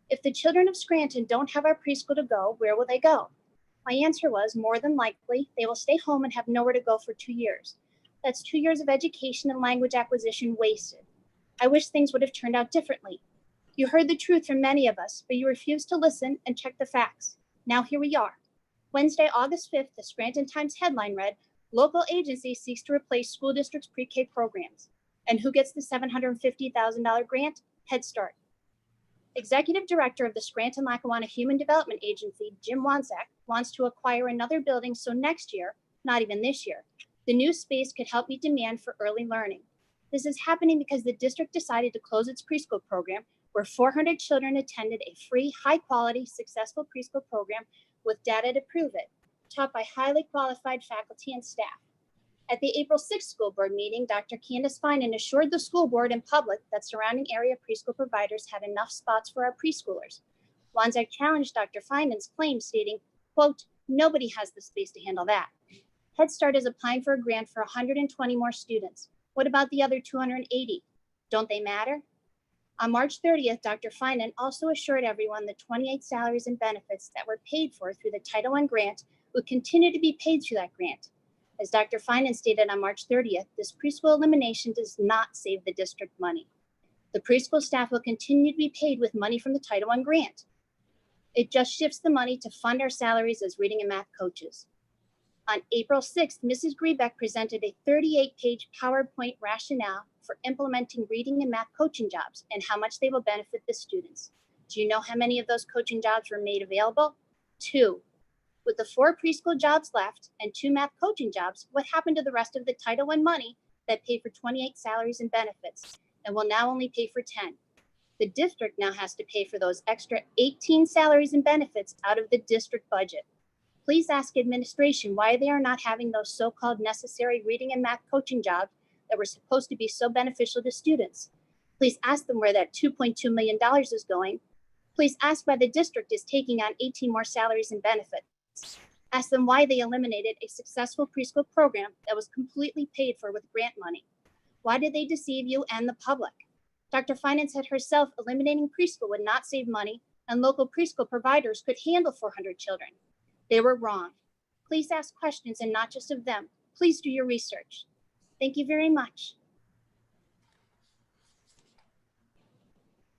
N: If the children of Scranton don't have our preschool to go, where will they go? My answer was, more than likely, they will stay home and have nowhere to go for 2 years. That's 2 years of education and language acquisition wasted. I wish things would have turned out differently. You heard the truth from many of us, but you refused to listen and check the facts. Now here we are. Wednesday, August 5th, the Scranton Times headline read, "Local agency seeks to replace school district's pre-K programs." And who gets the $750,000 grant? Head Start. Executive Director of the Scranton-Lackawanna Human Development Agency, Jim Wanczak, wants to acquire another building so next year, not even this year, the new space could help meet demand for early learning. This is happening because the district decided to close its preschool program, where 400 children attended a free, high-quality, successful preschool program with data to prove it, taught by highly qualified faculty and staff. At the April 6th school board meeting, Dr. Candace Finan assured the school board and public that surrounding area preschool providers had enough spots for our preschoolers. Wanczak challenged Dr. Finan's claim, stating, quote, "Nobody has the space to handle that." Head Start is applying for a grant for 120 more students. What about the other 280? Don't they matter? On March 30th, Dr. Finan also assured everyone the 28 salaries and benefits that were paid for through the Title I grant would continue to be paid through that grant. As Dr. Finan stated on March 30th, this preschool elimination does not save the district money. The preschool staff will continue to be paid with money from the Title I grant. It just shifts the money to fund our salaries as reading and math coaches. On April 6th, Mrs. Griebeck presented a 38-page PowerPoint rationale for implementing reading and math coaching jobs and how much they will benefit the students. Do you know how many of those coaching jobs were made available? 2. With the 4 preschool jobs left and 2 math coaching jobs, what happened to the rest of the Title I money that paid for 28 salaries and benefits and will now only pay for 10? The district now has to pay for those extra 18 salaries and benefits out of the district budget. Please ask administration why they are not having those so-called necessary reading and math coaching jobs that were supposed to be so beneficial to students. Please ask them where that $2.2 million is going. Please ask why the district is taking on 18 more salaries and benefits. Ask them why they eliminated a successful preschool program that was completely paid for with grant money. Why did they deceive you and the public? Dr. Finan said herself eliminating preschool would not save money and local preschool providers could handle 400 children. They were wrong. Please ask questions and not just of them. Please do your research. Thank you very much.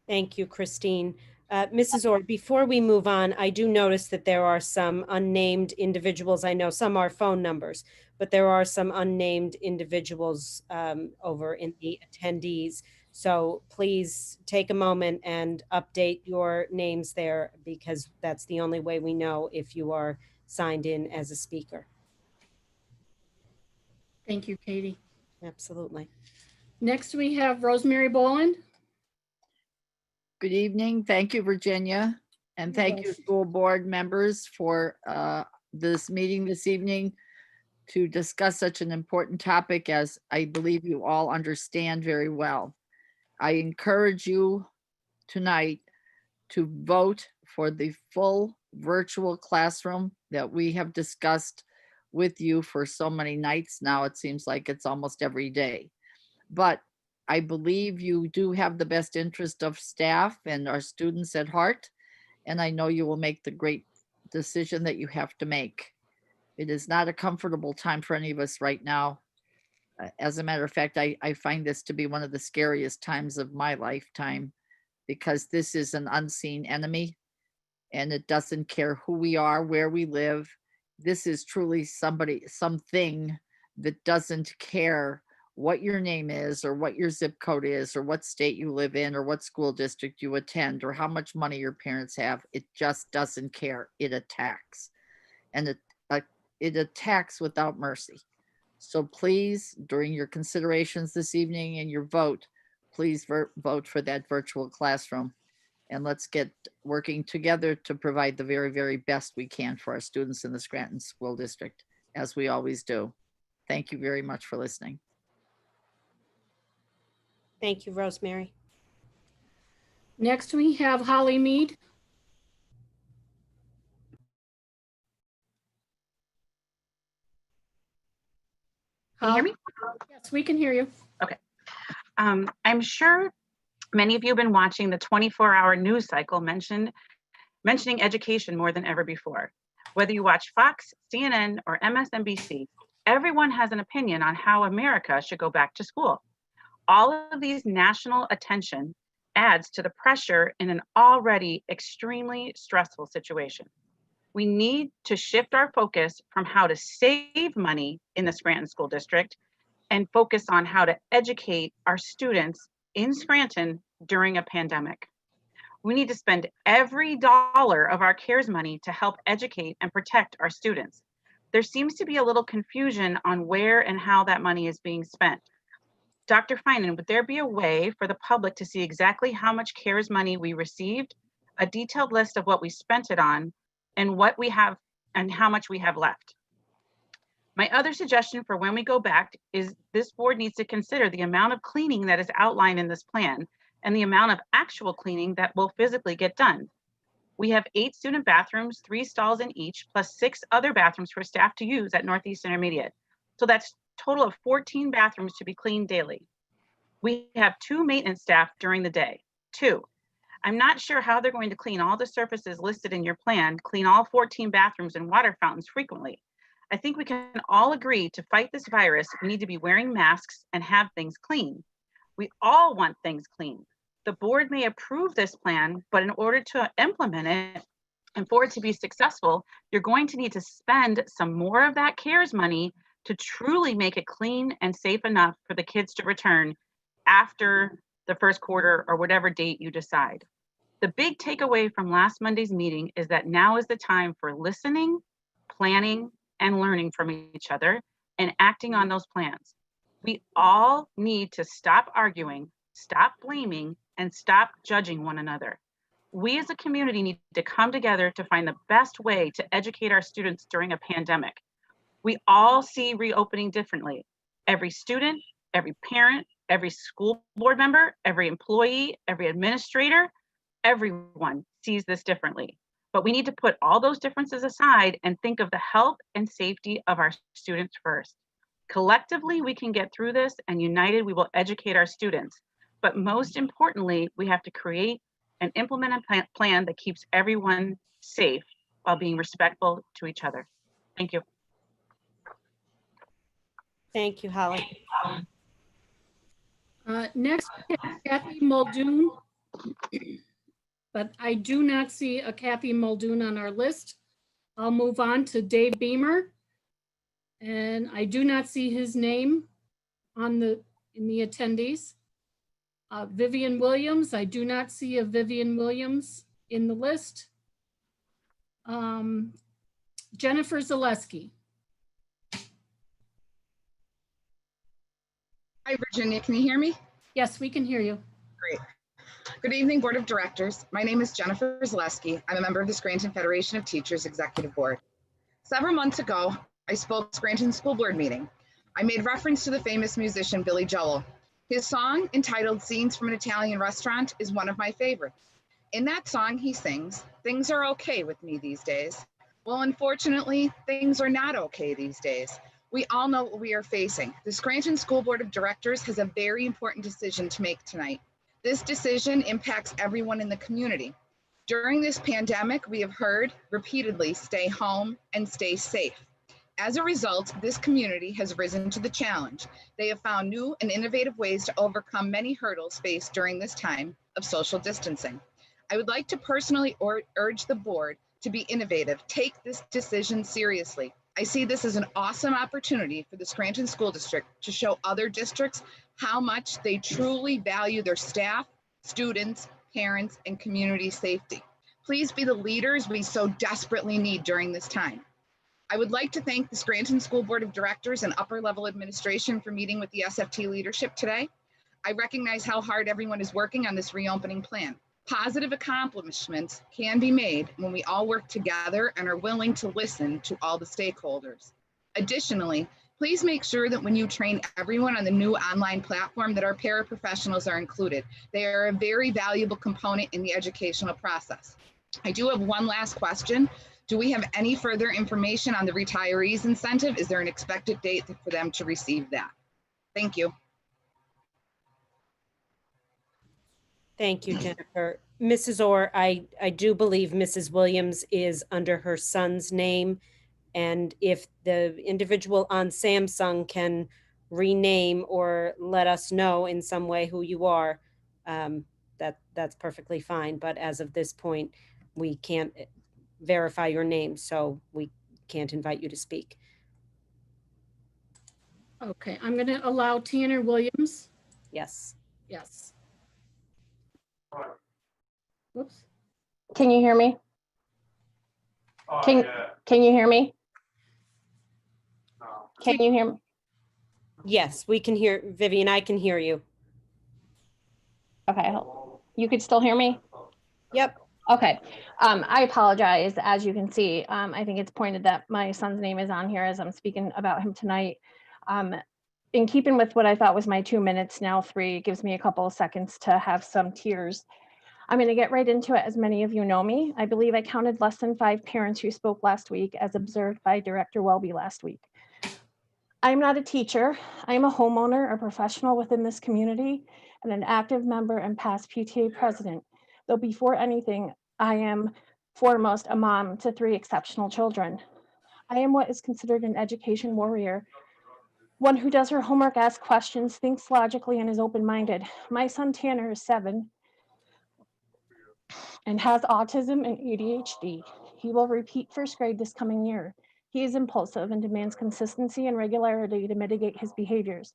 B: Thank you, Christine. Mrs. Orr, before we move on, I do notice that there are some unnamed individuals. I know some are phone numbers, but there are some unnamed individuals over in the attendees. So please take a moment and update your names there because that's the only way we know if you are signed in as a speaker.
A: Thank you, Katie.
B: Absolutely.
A: Next, we have Rosemary Boland.
O: Good evening. Thank you, Virginia. And thank you, school board members, for this meeting this evening to discuss such an important topic, as I believe you all understand very well. I encourage you tonight to vote for the full virtual classroom that we have discussed with you for so many nights now. It seems like it's almost every day. But I believe you do have the best interest of staff and our students at heart, and I know you will make the great decision that you have to make. It is not a comfortable time for any of us right now, As a matter of fact, I find this to be one of the scariest times of my lifetime because this is an unseen enemy and it doesn't care who we are, where we live. This is truly something that doesn't care what your name is or what your zip code is or what state you live in or what school district you attend or how much money your parents have. It just doesn't care. It attacks. And it attacks without mercy. So please, during your considerations this evening and your vote, please vote for that virtual classroom. And let's get working together to provide the very, very best we can for our students in the Scranton School District, as we always do. Thank you very much for listening.
B: Thank you, Rosemary.
A: Next, we have Holly Mead.
P: Can you hear me?
A: Yes, we can hear you.
P: Okay. I'm sure many of you have been watching the 24-hour news cycle mentioning education more than ever before. Whether you watch Fox, CNN, or MSNBC, everyone has an opinion on how America should go back to school. All of these national attention adds to the pressure in an already extremely stressful situation. We need to shift our focus from how to save money in the Scranton School District and focus on how to educate our students in Scranton during a pandemic. We need to spend every dollar of our CARES money to help educate and protect our students. There seems to be a little confusion on where and how that money is being spent. Dr. Finan, would there be a way for the public to see exactly how much CARES money we received, a detailed list of what we spent it on, and what we have and how much we have left? My other suggestion for when we go back is this board needs to consider the amount of cleaning that is outlined in this plan and the amount of actual cleaning that will physically get done. We have 8 student bathrooms, 3 stalls in each, plus 6 other bathrooms for staff to use at Northeast Intermediate. So that's a total of 14 bathrooms to be cleaned daily. We have 2 maintenance staff during the day, 2. I'm not sure how they're going to clean all the surfaces listed in your plan, clean all 14 bathrooms and water fountains frequently. I think we can all agree to fight this virus, we need to be wearing masks and have things clean. We all want things clean. The board may approve this plan, but in order to implement it and for it to be successful, you're going to need to spend some more of that CARES money to truly make it clean and safe enough for the kids to return after the first quarter or whatever date you decide. The big takeaway from last Monday's meeting is that now is the time for listening, planning, and learning from each other and acting on those plans. We all need to stop arguing, stop blaming, and stop judging one another. We as a community need to come together to find the best way to educate our students during a pandemic. We all see reopening differently. Every student, every parent, every school board member, every employee, every administrator, everyone sees this differently. But we need to put all those differences aside and think of the health and safety of our students first. Collectively, we can get through this, and united, we will educate our students. But most importantly, we have to create and implement a plan that keeps everyone safe while being respectful to each other. Thank you.
B: Thank you, Holly.
A: Next, we have Kathy Muldoon. But I do not see a Kathy Muldoon on our list. I'll move on to Dave Beamer. And I do not see his name in the attendees. Vivian Williams, I do not see a Vivian Williams in the list. Jennifer Zaleski.
Q: Hi, Virginia, can you hear me?
A: Yes, we can hear you.
Q: Great. Good evening, Board of Directors. My name is Jennifer Zaleski. I'm a member of the Scranton Federation of Teachers Executive Board. Several months ago, I spoke at the Scranton School Board meeting. I made reference to the famous musician Billy Joel. His song, entitled Scenes from an Italian Restaurant, is one of my favorites. In that song, he sings, "Things are okay with me these days." Well, unfortunately, things are not okay these days. We all know what we are facing. The Scranton School Board of Directors has a very important decision to make tonight. This decision impacts everyone in the community. During this pandemic, we have heard repeatedly, stay home and stay safe. As a result, this community has risen to the challenge. They have found new and innovative ways to overcome many hurdles faced during this time of social distancing. I would like to personally urge the board to be innovative. Take this decision seriously. I see this as an awesome opportunity for the Scranton School District to show other districts how much they truly value their staff, students, parents, and community safety. Please be the leaders we so desperately need during this time. I would like to thank the Scranton School Board of Directors and upper level administration for meeting with the SFT leadership today. I recognize how hard everyone is working on this reopening plan. Positive accomplishments can be made when we all work together and are willing to listen to all the stakeholders. Additionally, please make sure that when you train everyone on the new online platform that our paraprofessionals are included. They are a very valuable component in the educational process. I do have one last question. Do we have any further information on the retirees incentive? Is there an expected date for them to receive that? Thank you.
B: Thank you, Jennifer. Mrs. Orr, I do believe Mrs. Williams is under her son's name. And if the individual on Samsung can rename or let us know in some way who you are, that's perfectly fine. But as of this point, we can't verify your name, so we can't invite you to speak.
A: Okay, I'm going to allow Tanner Williams.
B: Yes.
A: Yes. Whoops.
R: Can you hear me? Can you hear me? Can you hear me?
B: Yes, we can hear, Vivian, I can hear you.
R: Okay, you could still hear me?
B: Yep.
R: Okay, I apologize. As you can see, I think it's pointed that my son's name is on here as I'm speaking about him tonight. In keeping with what I thought was my 2 minutes, now 3, it gives me a couple of seconds to have some tears. I'm going to get right into it. As many of you know me, I believe I counted less than 5 parents who spoke last week, as observed by Director Welby last week. I'm not a teacher. I'm a homeowner, a professional within this community, and an active member and past PTA president. Though before anything, I am foremost a mom to 3 exceptional children. I am what is considered an education warrior, one who does her homework, asks questions, thinks logically, and is open-minded. My son Tanner is 7 and has autism and ADHD. He will repeat 1st grade this coming year. He is impulsive and demands consistency and regularity to mitigate his behaviors.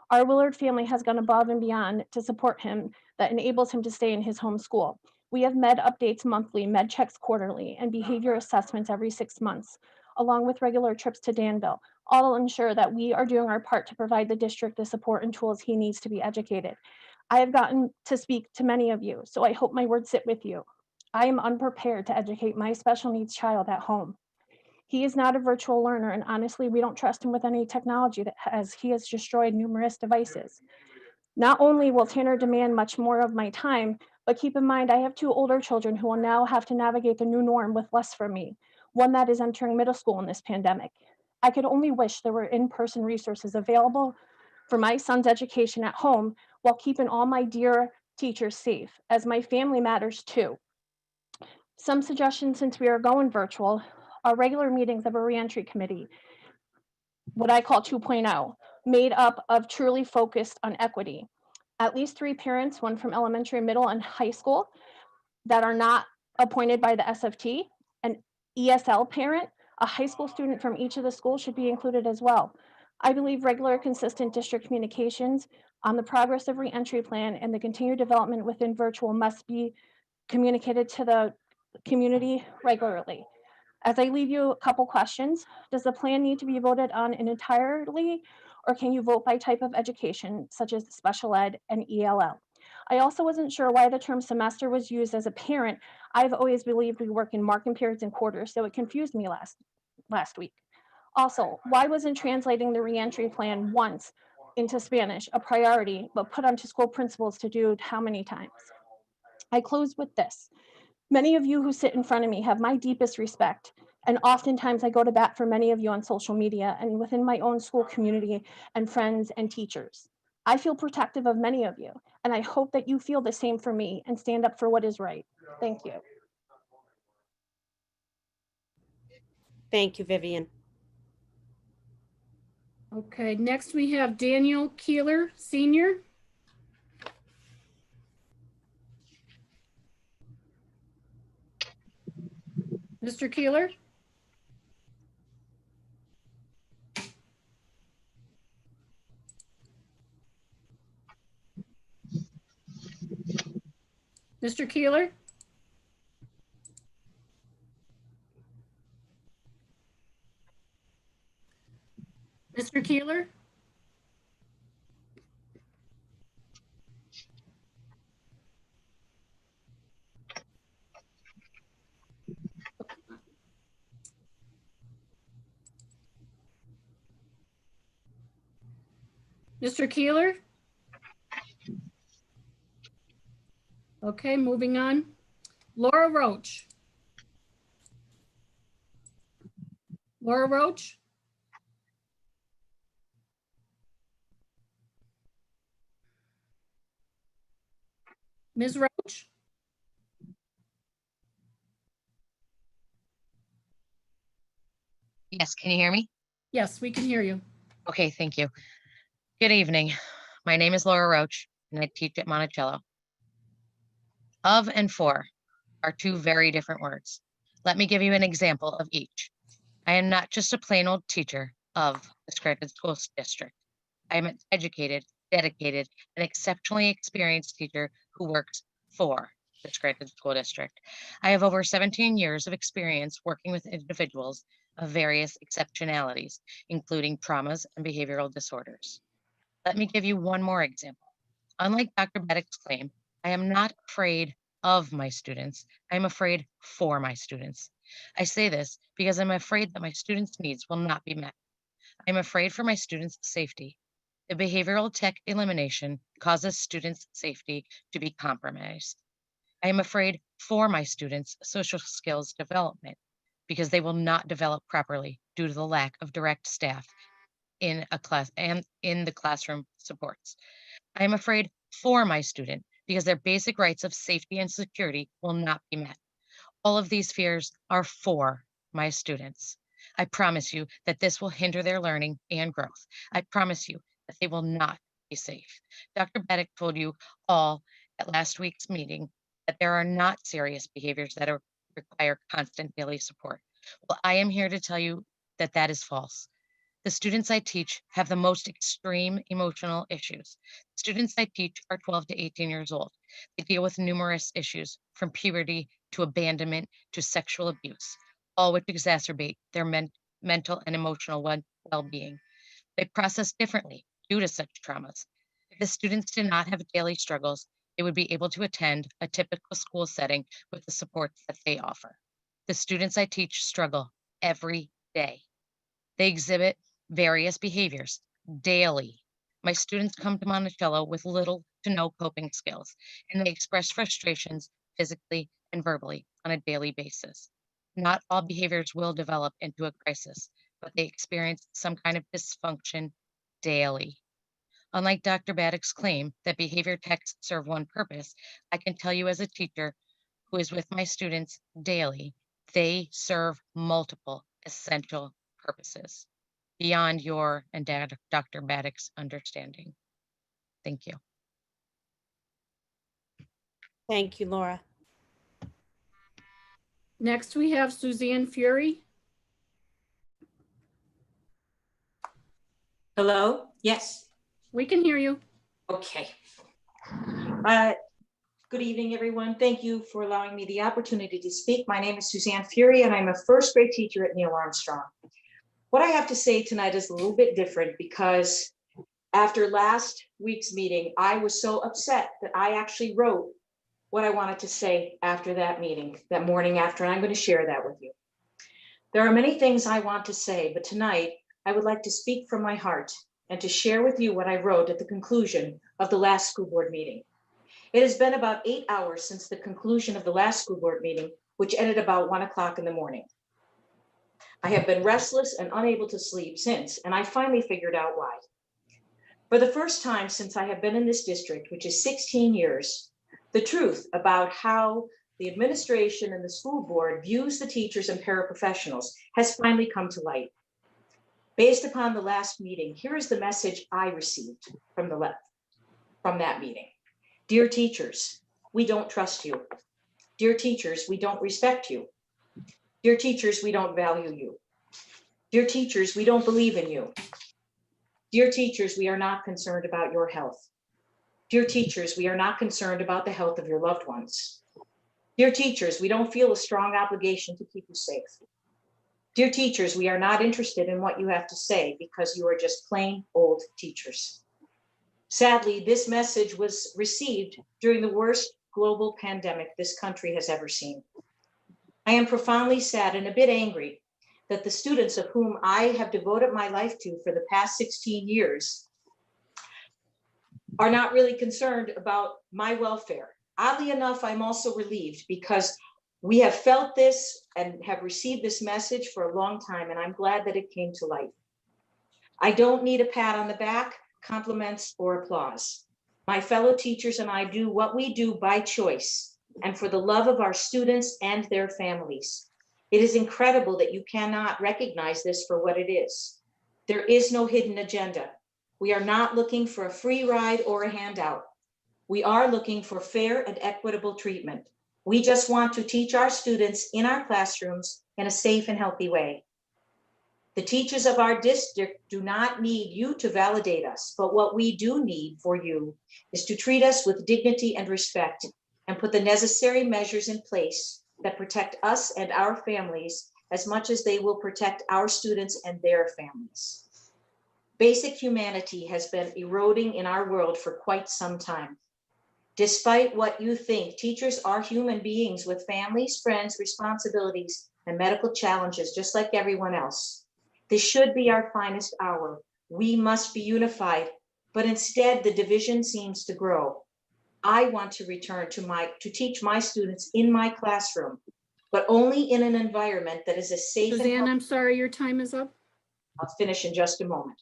R: Our Willard family has gone above and beyond to support him that enables him to stay in his home school. We have med updates monthly, med checks quarterly, and behavior assessments every 6 months, along with regular trips to Danville. All will ensure that we are doing our part to provide the district the support and tools he needs to be educated. I have gotten to speak to many of you, so I hope my words sit with you. I am unprepared to educate my special needs child at home. He is not a virtual learner, and honestly, we don't trust him with any technology as he has destroyed numerous devices. Not only will Tanner demand much more of my time, but keep in mind I have 2 older children who will now have to navigate the new norm with less from me, one that is entering middle school in this pandemic. I could only wish there were in-person resources available for my son's education at home while keeping all my dear teachers safe, as my family matters too. Some suggestions since we are going virtual are regular meetings of a reentry committee, what I call 2.0, made up of truly focused on equity. At least 3 parents, one from elementary, middle, and high school, that are not appointed by the SFT, an ESL parent, a high school student from each of the schools should be included as well. I believe regular, consistent district communications on the progress of reentry plan and the continued development within virtual must be communicated to the community regularly. As I leave you a couple questions, does the plan need to be voted on entirely, or can you vote by type of education, such as special ed and ELL? I also wasn't sure why the term semester was used. As a parent, I've always believed we work in marking periods and quarters, so it confused me last week. Also, why wasn't translating the reentry plan once into Spanish a priority, but put onto school principals to do how many times? I close with this. Many of you who sit in front of me have my deepest respect, and oftentimes I go to bat for many of you on social media and within my own school community and friends and teachers. I feel protective of many of you, and I hope that you feel the same for me and stand up for what is right. Thank you.
B: Thank you, Vivian.
A: Okay, next we have Daniel Keeler, Senior. Mr. Keeler? Mr. Keeler? Mr. Keeler? Mr. Keeler? Okay, moving on. Laura Roach. Laura Roach? Ms. Roach?
S: Yes, can you hear me?
A: Yes, we can hear you.
S: Okay, thank you. Good evening. My name is Laura Roach, and I teach at Monticello. Of and for are two very different words. Let me give you an example of each. I am not just a plain old teacher of the Scranton School District. I am an educated, dedicated, and exceptionally experienced teacher who works for the Scranton School District. I have over 17 years of experience working with individuals of various exceptionalities, including traumas and behavioral disorders. Let me give you one more example. Unlike Dr. Beddick's claim, I am not afraid of my students. I'm afraid for my students. I say this because I'm afraid that my students' needs will not be met. I'm afraid for my students' safety. The behavioral tech elimination causes students' safety to be compromised. I am afraid for my students' social skills development because they will not develop properly due to the lack of direct staff in a class and in the classroom supports. I am afraid for my student because their basic rights of safety and security will not be met. All of these fears are for my students. I promise you that this will hinder their learning and growth. I promise you that they will not be safe. Dr. Beddick told you all at last week's meeting that there are not serious behaviors that require constant daily support. Well, I am here to tell you that that is false. The students I teach have the most extreme emotional issues. Students I teach are 12 to 18 years old. They deal with numerous issues from puberty to abandonment to sexual abuse, all which exacerbate their mental and emotional well-being. They process differently due to such traumas. If the students did not have daily struggles, they would be able to attend a typical school setting with the supports that they offer. The students I teach struggle every day. They exhibit various behaviors daily. My students come to Monticello with little to no coping skills, and they express frustrations physically and verbally on a daily basis. Not all behaviors will develop into a crisis, but they experience some kind of dysfunction daily. Unlike Dr. Baddick's claim that behavior techs serve one purpose, I can tell you as a teacher who is with my students daily, they serve multiple essential purposes beyond your and Dr. Baddick's understanding. Thank you.
B: Thank you, Laura.
A: Next, we have Suzanne Fury.
T: Hello? Yes.
A: We can hear you.
T: Okay. Good evening, everyone. Thank you for allowing me the opportunity to speak. My name is Suzanne Fury, and I'm a first grade teacher at Neil Armstrong. What I have to say tonight is a little bit different because after last week's meeting, I was so upset that I actually wrote what I wanted to say after that meeting, that morning after, and I'm going to share that with you. There are many things I want to say, but tonight I would like to speak from my heart and to share with you what I wrote at the conclusion of the last school board meeting. It has been about 8 hours since the conclusion of the last school board meeting, which ended about 1 o'clock in the morning. I have been restless and unable to sleep since, and I finally figured out why. For the first time since I have been in this district, which is 16 years, the truth about how the administration and the school board views the teachers and paraprofessionals has finally come to light. Based upon the last meeting, here is the message I received from that meeting. Dear teachers, we don't trust you. Dear teachers, we don't respect you. Dear teachers, we don't value you. Dear teachers, we don't believe in you. Dear teachers, we are not concerned about your health. Dear teachers, we are not concerned about the health of your loved ones. Dear teachers, we don't feel a strong obligation to keep you safe. Dear teachers, we are not interested in what you have to say because you are just plain old teachers. Sadly, this message was received during the worst global pandemic this country has ever seen. I am profoundly sad and a bit angry that the students of whom I have devoted my life to for the past 16 years are not really concerned about my welfare. Oddly enough, I'm also relieved because we have felt this and have received this message for a long time, and I'm glad that it came to light. I don't need a pat on the back, compliments, or applause. My fellow teachers and I do what we do by choice and for the love of our students and their families. It is incredible that you cannot recognize this for what it is. There is no hidden agenda. We are not looking for a free ride or a handout. We are looking for fair and equitable treatment. We just want to teach our students in our classrooms in a safe and healthy way. The teachers of our district do not need you to validate us, but what we do need for you is to treat us with dignity and respect and put the necessary measures in place that protect us and our families as much as they will protect our students and their families. Basic humanity has been eroding in our world for quite some time. Despite what you think, teachers are human beings with families, friends, responsibilities, and medical challenges, just like everyone else. This should be our finest hour. We must be unified, but instead the division seems to grow. I want to return to teach my students in my classroom, but only in an environment that is as safe.
A: Suzanne, I'm sorry, your time is up.
T: I'll finish in just a moment.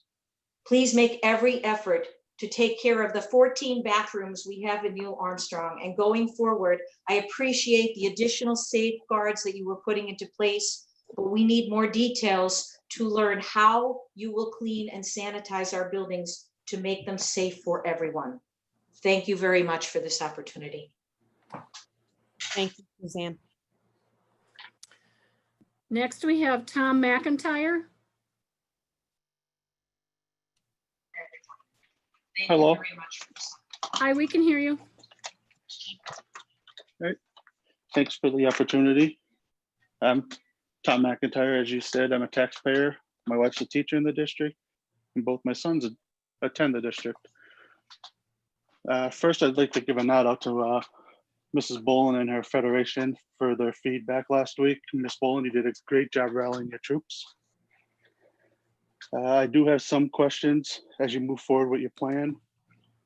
T: Please make every effort to take care of the 14 bathrooms we have in Neil Armstrong. And going forward, I appreciate the additional safeguards that you were putting into place, but we need more details to learn how you will clean and sanitize our buildings to make them safe for everyone. Thank you very much for this opportunity.
B: Thank you, Suzanne.
A: Next, we have Tom McIntyre.
U: Hello.
A: Hi, we can hear you.
U: All right. Thanks for the opportunity. I'm Tom McIntyre, as you said. I'm a taxpayer. My wife's a teacher in the district, and both my sons attend the district. First, I'd like to give a nod out to Mrs. Bolin and her federation for their feedback last week. Ms. Bolin, you did a great job rallying your troops. I do have some questions as you move forward with your plan.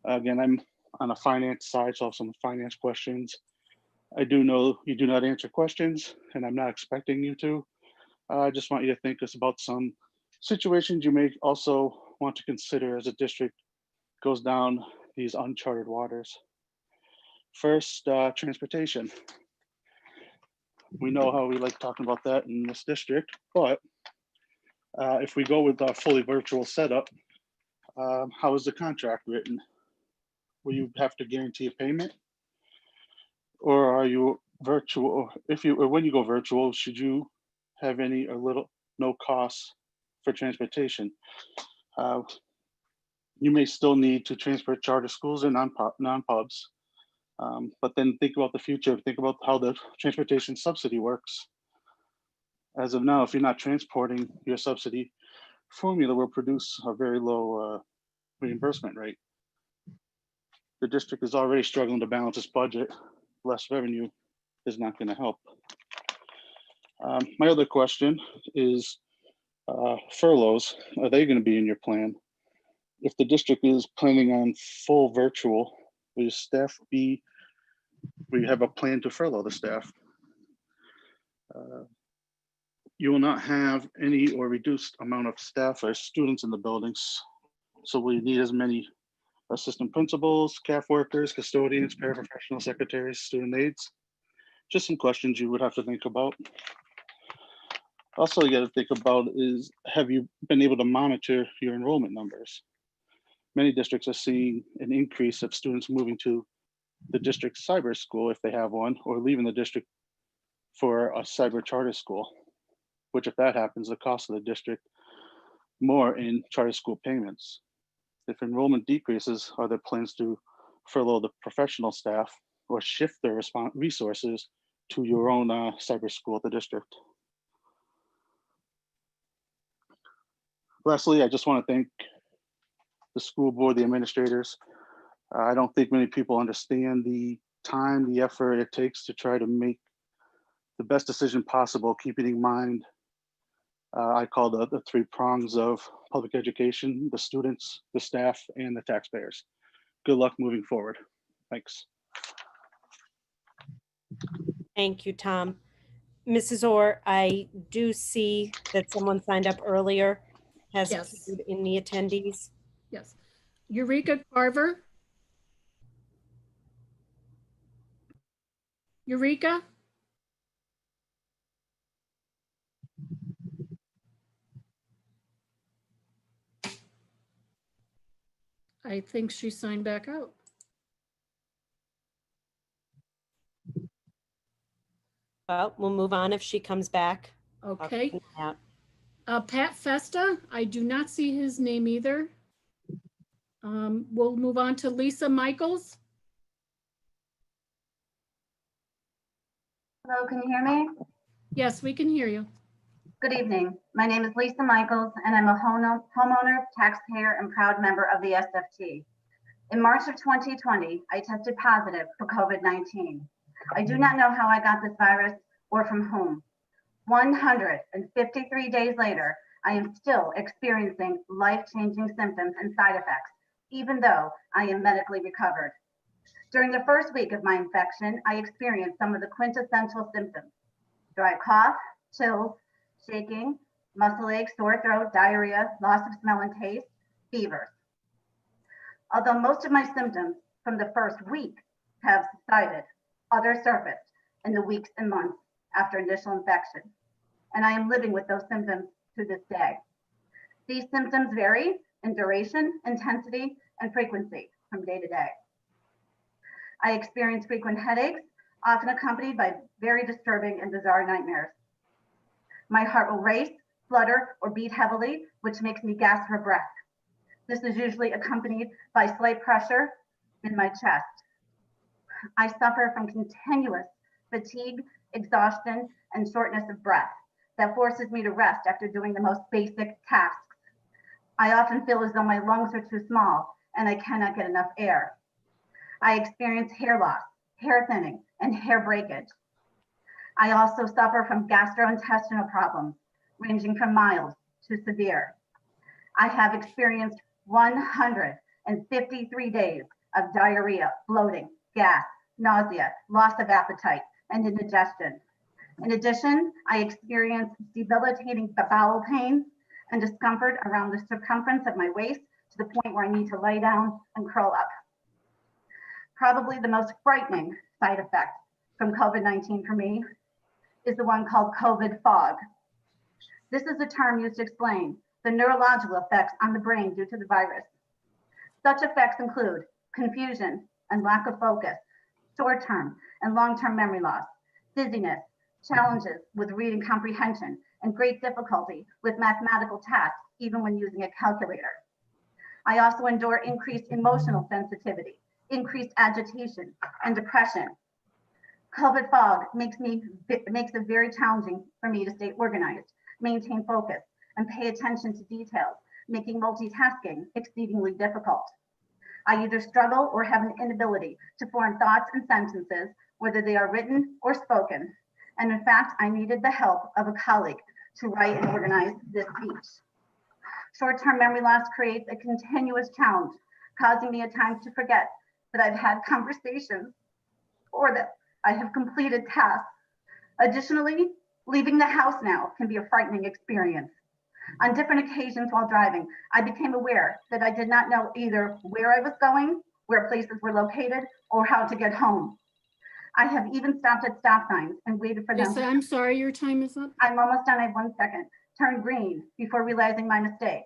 U: Again, I'm on the finance side, so I have some finance questions. I do know you do not answer questions, and I'm not expecting you to. I just want you to think about some situations you may also want to consider as a district goes down these uncharted waters. First, transportation. We know how we like talking about that in this district, but if we go with a fully virtual setup, how is the contract written? Will you have to guarantee a payment? Or are you virtual? Or when you go virtual, should you have any or little no costs for transportation? You may still need to transport charter schools and non-pubs, but then think about the future. Think about how the transportation subsidy works. As of now, if you're not transporting, your subsidy formula will produce a very low reimbursement rate. The district is already struggling to balance its budget. Less revenue is not going to help. My other question is furloughs. Are they going to be in your plan? If the district is planning on full virtual, will your staff will you have a plan to furlough the staff? You will not have any or reduced amount of staff or students in the buildings. So we need as many assistant principals, CAF workers, custodians, paraprofessional secretaries, student aides. Just some questions you would have to think about. Also, you got to think about is, have you been able to monitor your enrollment numbers? Many districts are seeing an increase of students moving to the district cyber school if they have one, or leaving the district for a cyber charter school, which if that happens, the cost of the district more in charter school payments. If enrollment decreases, are there plans to furlough the professional staff or shift their resources to your own cyber school at the district? Lastly, I just want to thank the school board, the administrators. I don't think many people understand the time, the effort it takes to try to make the best decision possible, keeping in mind, I call the three prongs of public education: the students, the staff, and the taxpayers. Good luck moving forward. Thanks.
B: Thank you, Tom. Mrs. Orr, I do see that someone signed up earlier, has
A: Yes.
B: appeared in the attendees.
A: Yes. Eureka Carver? Eureka? I think she signed back out.
B: Well, we'll move on if she comes back.
A: Okay.
B: Yeah.
A: Pat Festa, I do not see his name either. We'll move on to Lisa Michaels.
E: Hello, can you hear me?
A: Yes, we can hear you.
E: Good evening. My name is Lisa Michaels, and I'm a homeowner, taxpayer, and proud member of the SFT. In March of 2020, I tested positive for COVID-19. I do not know how I got this virus or from whom. 153 days later, I am still experiencing life-changing symptoms and side effects, even though I am medically recovered. During the first week of my infection, I experienced some of the quintessential symptoms: dry cough, chills, shaking, muscle ache, sore throat, diarrhea, loss of smell and taste, fevers. Although most of my symptoms from the first week have subsided, others surfaced in the weeks and months after initial infection, and I am living with those symptoms to this day. These symptoms vary in duration, intensity, and frequency from day to day. I experience frequent headaches, often accompanied by very disturbing and bizarre nightmares. My heart will race, flutter, or beat heavily, which makes me gasp for breath. This is usually accompanied by slight pressure in my chest. I suffer from continuous fatigue, exhaustion, and shortness of breath that forces me to rest after doing the most basic tasks. I often feel as though my lungs are too small and I cannot get enough air. I experience hair loss, hair thinning, and hair breakage. I also suffer from gastrointestinal problems, ranging from mild to severe. I have experienced 153 days of diarrhea, bloating, gas, nausea, loss of appetite, and indigestion. In addition, I experience debilitating bowel pain and discomfort around the circumference of my waist to the point where I need to lay down and curl up. Probably the most frightening side effect from COVID-19 for me is the one called COVID fog. This is a term used to explain the neurological effects on the brain due to the virus. Such effects include confusion and lack of focus, short-term and long-term memory loss, dizziness, challenges with reading comprehension, and great difficulty with mathematical tasks, even when using a calculator. I also endure increased emotional sensitivity, increased agitation, and depression. COVID fog makes it very challenging for me to stay organized, maintain focus, and pay attention to details, making multitasking exceedingly difficult. I either struggle or have an inability to form thoughts and sentences, whether they are written or spoken. And in fact, I needed the help of a colleague to write and organize this speech. Short-term memory loss creates a continuous challenge, causing me at times to forget that I've had conversations or that I have completed tasks. Additionally, leaving the house now can be a frightening experience. On different occasions while driving, I became aware that I did not know either where I was going, where places were located, or how to get home. I have even stopped at stop signs and waited for them.
A: Lisa, I'm sorry, your time is up.
E: I'm almost done. I have 1 second. Turn green before realizing my mistake.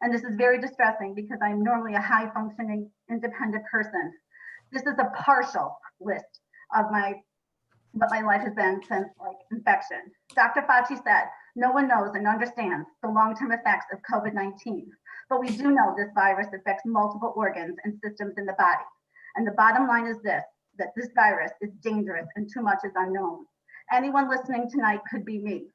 E: And this is very distressing because I'm normally a high functioning, independent person. This is a partial list of what my life has been since infection. Dr. Fauci said, no one knows and understands the long-term effects of COVID-19, but we do know this virus affects multiple organs and systems in the body. And the bottom line is this, that this virus is dangerous and too much is unknown. Anyone listening tonight could be me.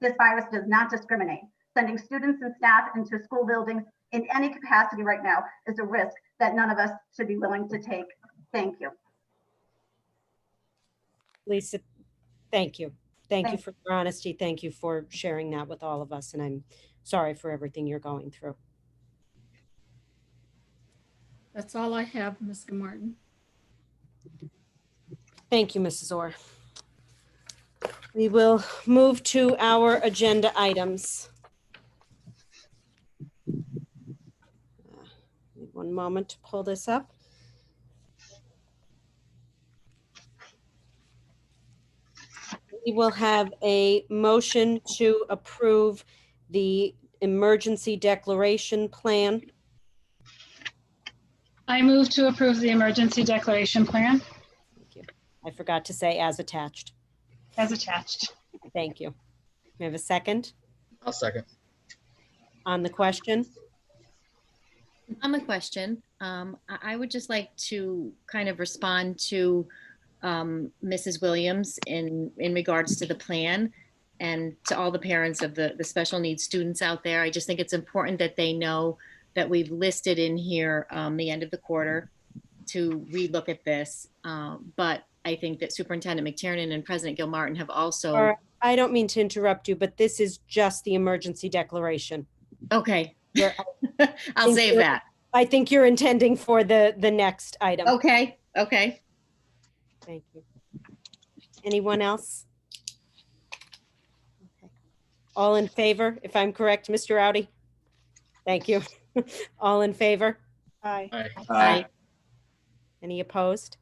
E: This virus does not discriminate. Sending students and staff into school buildings in any capacity right now is a risk that none of us should be willing to take. Thank you.
B: Lisa, thank you. Thank you for your honesty. Thank you for sharing that with all of us. And I'm sorry for everything you're going through.
A: That's all I have, Mr. Martin.
B: Thank you, Mrs. Orr. We will move to our agenda items. One moment to pull this up. We will have a motion to approve the emergency declaration plan.
C: I move to approve the emergency declaration plan.
B: Thank you. I forgot to say as attached.
C: As attached.
B: Thank you. We have a second?
F: I'll second.
B: On the question?
H: On the question, I would just like to kind of respond to Mrs. Williams in regards to the plan and to all the parents of the special needs students out there. I just think it's important that they know that we've listed in here the end of the quarter to relook at this. But I think that Superintendent McTiernan and President Gilmartin have also.
B: I don't mean to interrupt you, but this is just the emergency declaration.
H: Okay. I'll save that.
B: I think you're intending for the next item.
H: Okay. Okay.
B: Thank you. Anyone else? Okay. All in favor, if I'm correct, Mr. Rowdy? Thank you. All in favor?
I: Aye.
B: Aye. Any opposed?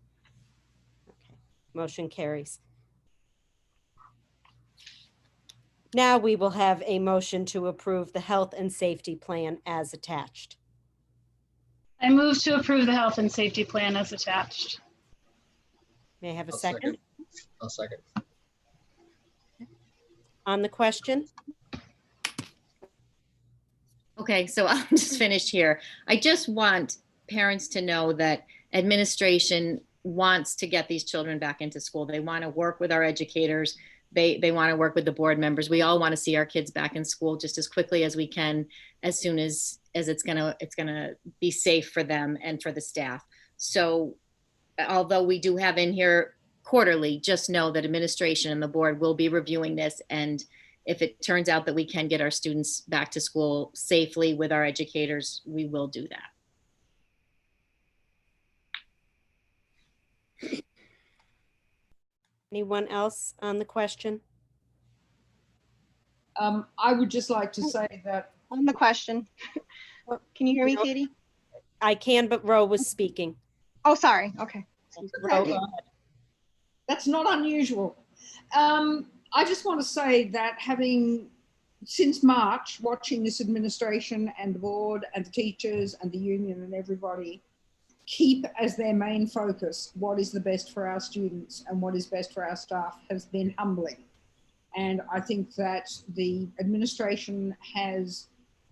B: Okay. Motion carries. Now we will have a motion to approve the health and safety plan as attached.
C: I move to approve the health and safety plan as attached.
B: May I have a
F: I'll
B: second?
F: I'll second.
B: On the question?
H: Okay, so I'll just finish here. I just want parents to know that administration wants to get these children back into school. They want to work with our educators. They want to work with the board members. We all want to see our kids back in school just as quickly as we can, as soon as it's gonna be safe for them and for the staff. So although we do have in here quarterly, just know that administration and the board will be reviewing this. And if it turns out that we can get our students back to school safely with our educators, we will do that.
B: Anyone else on the question?
V: I would just like to say that.
L: On the question. Can you hear me, Katie?
B: I can, but Ro was speaking.
L: Oh, sorry. Okay.
V: Ro, that's not unusual. I just want to say that having, since March, watching this administration and the board and the teachers and the union and everybody keep as their main focus what is the best for our students and what is best for our staff has been humbling. And I think that the administration has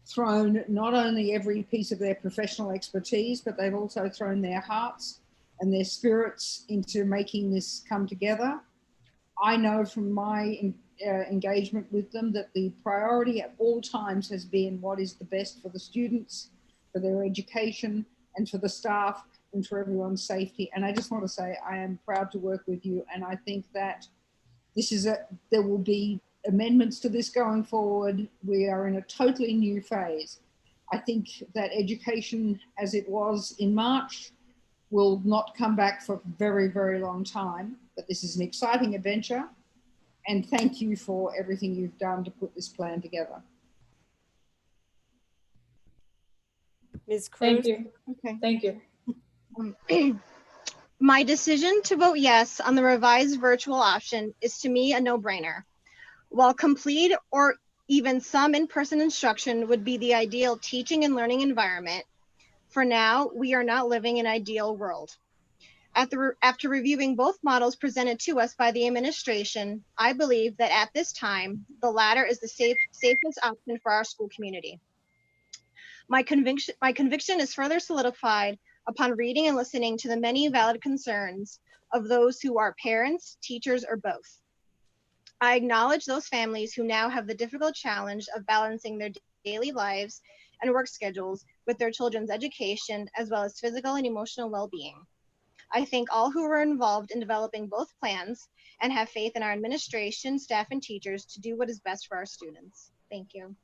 V: thrown not only every piece of their professional expertise, but they've also thrown their hearts and their spirits into making this come together. I know from my engagement with them that the priority at all times has been what is the best for the students, for their education, and for the staff, and for everyone's safety. And I just want to say I am proud to work with you, and I think that this is there will be amendments to this going forward. We are in a totally new phase. I think that education as it was in March will not come back for a very, very long time, but this is an exciting adventure. And thank you for everything you've done to put this plan together.
B: Ms. Cruz?
D: Thank you.
L: Okay.
D: Thank you.
G: My decision to vote yes on the revised virtual option is to me a no-brainer. While complete or even some in-person instruction would be the ideal teaching and learning environment, for now, we are not living in an ideal world. After reviewing both models presented to us by the administration, I believe that at this time, the latter is the safest option for our school community. My conviction is further solidified upon reading and listening to the many valid concerns of those who are parents, teachers, or both. I acknowledge those families who now have the difficult challenge of balancing their daily lives and work schedules with their children's education, as well as physical and emotional well-being. I thank all who were involved in developing both plans and have faith in our administration, staff, and teachers to do what is best for our students. Thank you.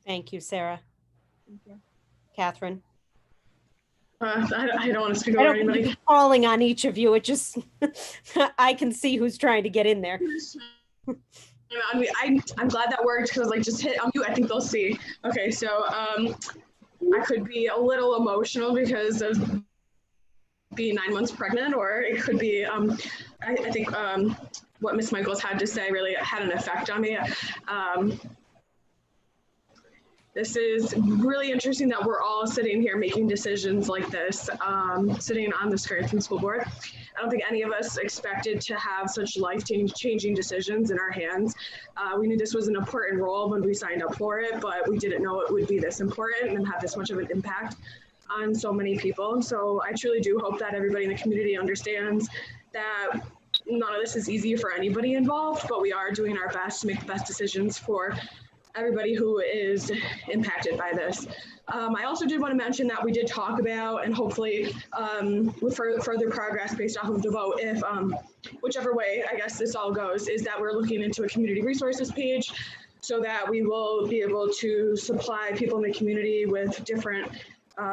B: Thank you, Sarah.
G: Thank you.
B: Catherine?
J: I don't want to speak
B: I
J: over
B: don't
J: anybody.
B: keep calling on each of you. It just, I can see who's trying to get in there.
J: I mean, I'm glad that worked because like just hit unmute. I think they'll see. Okay, so I could be a little emotional because of being 9 months pregnant, or it could be I think what Miss Michaels had to say really had an effect on me. This is really interesting that we're all sitting here making decisions like this, sitting on the Scranton School Board. I don't think any of us expected to have such life-changing decisions in our hands. We knew this was an important role when we signed up for it, but we didn't know it would be this important and have this much of an impact on so many people. So I truly do hope that everybody in the community understands that none of this is easy for anybody involved, but we are doing our best to make the best decisions for everybody who is impacted by this. I also did want to mention that we did talk about, and hopefully with further progress based off of the vote, if whichever way I guess this all goes, is that we're looking into a community resources page so that we will be able to supply people in the community with different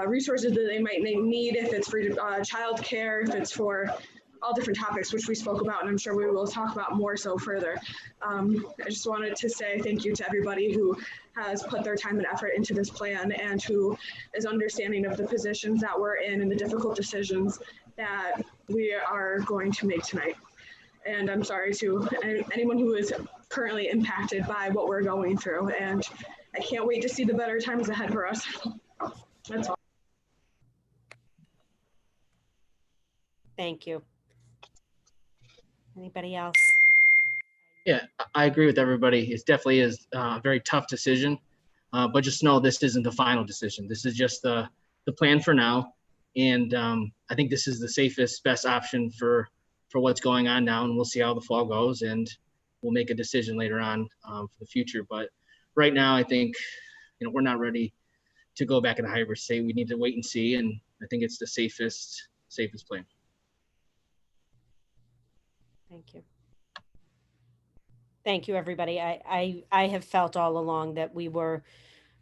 J: resources that they might need, if it's for childcare, if it's for all different topics, which we spoke about, and I'm sure we will talk about more so further. I just wanted to say thank you to everybody who has put their time and effort into this plan and who is understanding of the positions that we're in and the difficult decisions that we are going to make tonight. And I'm sorry to anyone who is currently impacted by what we're going through. And I can't wait to see the better times ahead for us. That's all.
B: Thank you. Anybody else?
F: Yeah, I agree with everybody. It definitely is a very tough decision, but just know this isn't the final decision. This is just the plan for now. And I think this is the safest, best option for what's going on now. And we'll see how the fall goes, and we'll make a decision later on for the future. But right now, I think, we're not ready to go back in a hybrid state. We need to wait and see. And I think it's the safest plan.
B: Thank you. Thank you, everybody. I have felt all along that we were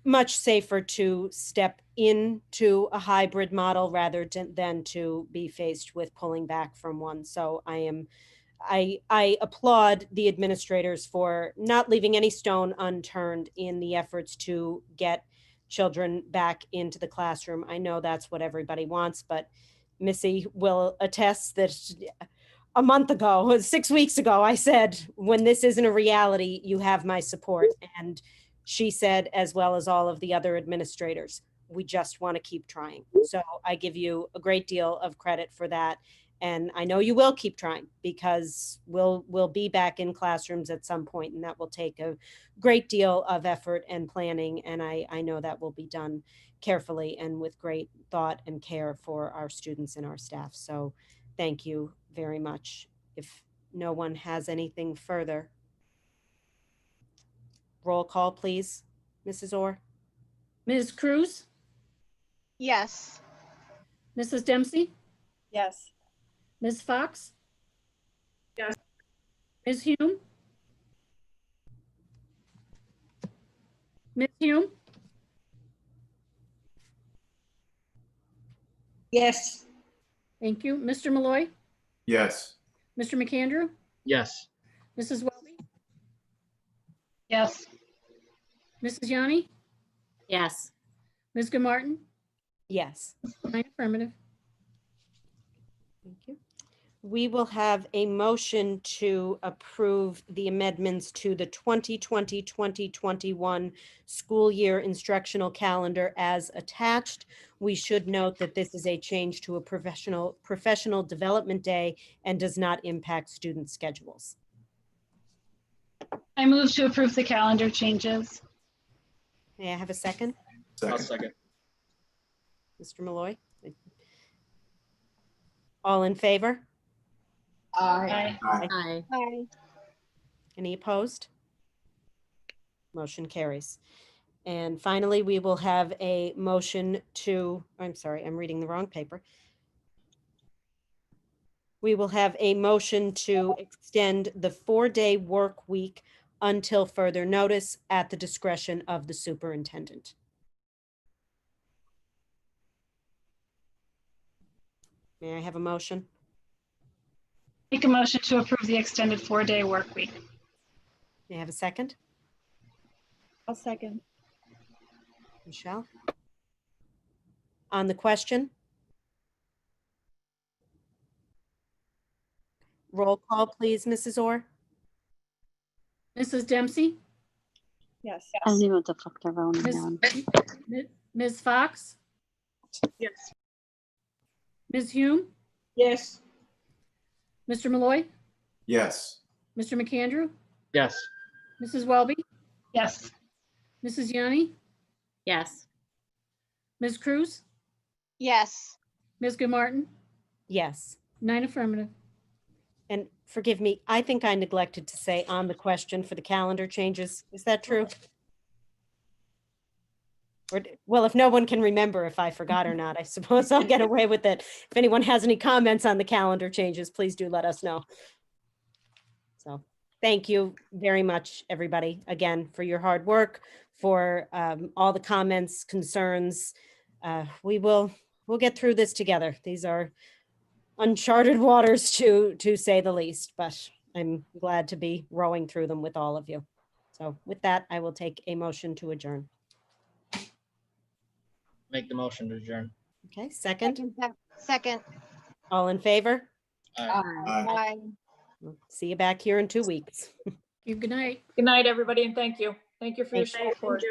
B: much safer to step into a hybrid model rather than to be faced with pulling back from one. So I applaud the administrators for not leaving any stone unturned in the efforts to get children back into the classroom. I know that's what everybody wants, but Missy will attest that a month ago, 6 weeks ago, I said, when this isn't a reality, you have my support. And she said, as well as all of the other administrators, we just want to keep trying. So I give you a great deal of credit for that. And I know you will keep trying, because we'll be back in classrooms at some point, and that will take a great deal of effort and planning. And I know that will be done carefully and with great thought and care for our students and our staff. So thank you very much. If no one has anything further, roll call, please, Mrs. Orr.
A: Ms. Cruz,
G: Yes.
A: Mrs. Dempsey,
B: Yes.
A: Ms. Fox,
J: Yes.
A: Ms. Hume, Ms. Hume,
V: Yes.
A: thank you. Mr. Malloy,
W: Yes.
A: Mr. McAndrew,
F: Yes.
A: Mrs. Welby,
C: Yes.
A: Mrs. Yanni,
H: Yes.
A: Ms. Martin,
B: Yes.
A: 9 affirmative.
B: we will have a motion to approve the amendments to the 2020-2021 school year instructional calendar as attached. We should note that this is a change to a professional development day and does not impact student schedules.
C: I move to approve the calendar changes.
B: May I have a second?
K: I'll second.
B: Mr. Malloy? All in favor?
V: Aye.
G: Aye.
B: Any opposed? Motion carries. And finally, we will have a motion to, I'm sorry, I'm reading the wrong paper. We will have a motion to extend the 4-day work week until further notice at the discretion of the superintendent. May I have a motion?
C: Make a motion to approve the extended 4-day work week.
B: May I have a second?
R: I'll second.
B: Michelle? On the question? Roll call, please, Mrs. Orr?
A: Mrs. Dempsey,
R: Yes.
M: I don't know what the fuck they're rolling
A: Ms.
M: down.
A: Ms. Fox,
J: Yes.
A: Ms. Hume,
V: Yes.
A: Mr. Malloy,
K: Yes.
A: Mr. McAndrew,
F: Yes.
A: Mrs. Welby,
C: Yes.
A: Mrs. Yanni,
H: Yes.
A: Ms. Cruz,
G: Yes.
A: Ms. Martin,
B: Yes.
A: 9 affirmative.
B: And forgive me, I think I neglected to say on the question for the calendar changes. Is that true? Or, well, if no one can remember if I forgot or not, I suppose I'll get away with it. If anyone has any comments on the calendar changes, please do let us know. So thank you very much, everybody, again, for your hard work, for all the comments, concerns. We'll get through this together. These are uncharted waters to say the least, but I'm glad to be rowing through them with all of you. So with that, I will take a motion to adjourn.
F: Make the motion to adjourn.
B: Okay, second.
G: Second.
B: All in favor?
G: Aye.
B: We'll see you back here in 2 weeks.
A: Good night.
D: Good night, everybody, and thank you. Thank you for your
B: Thank you.
D: support.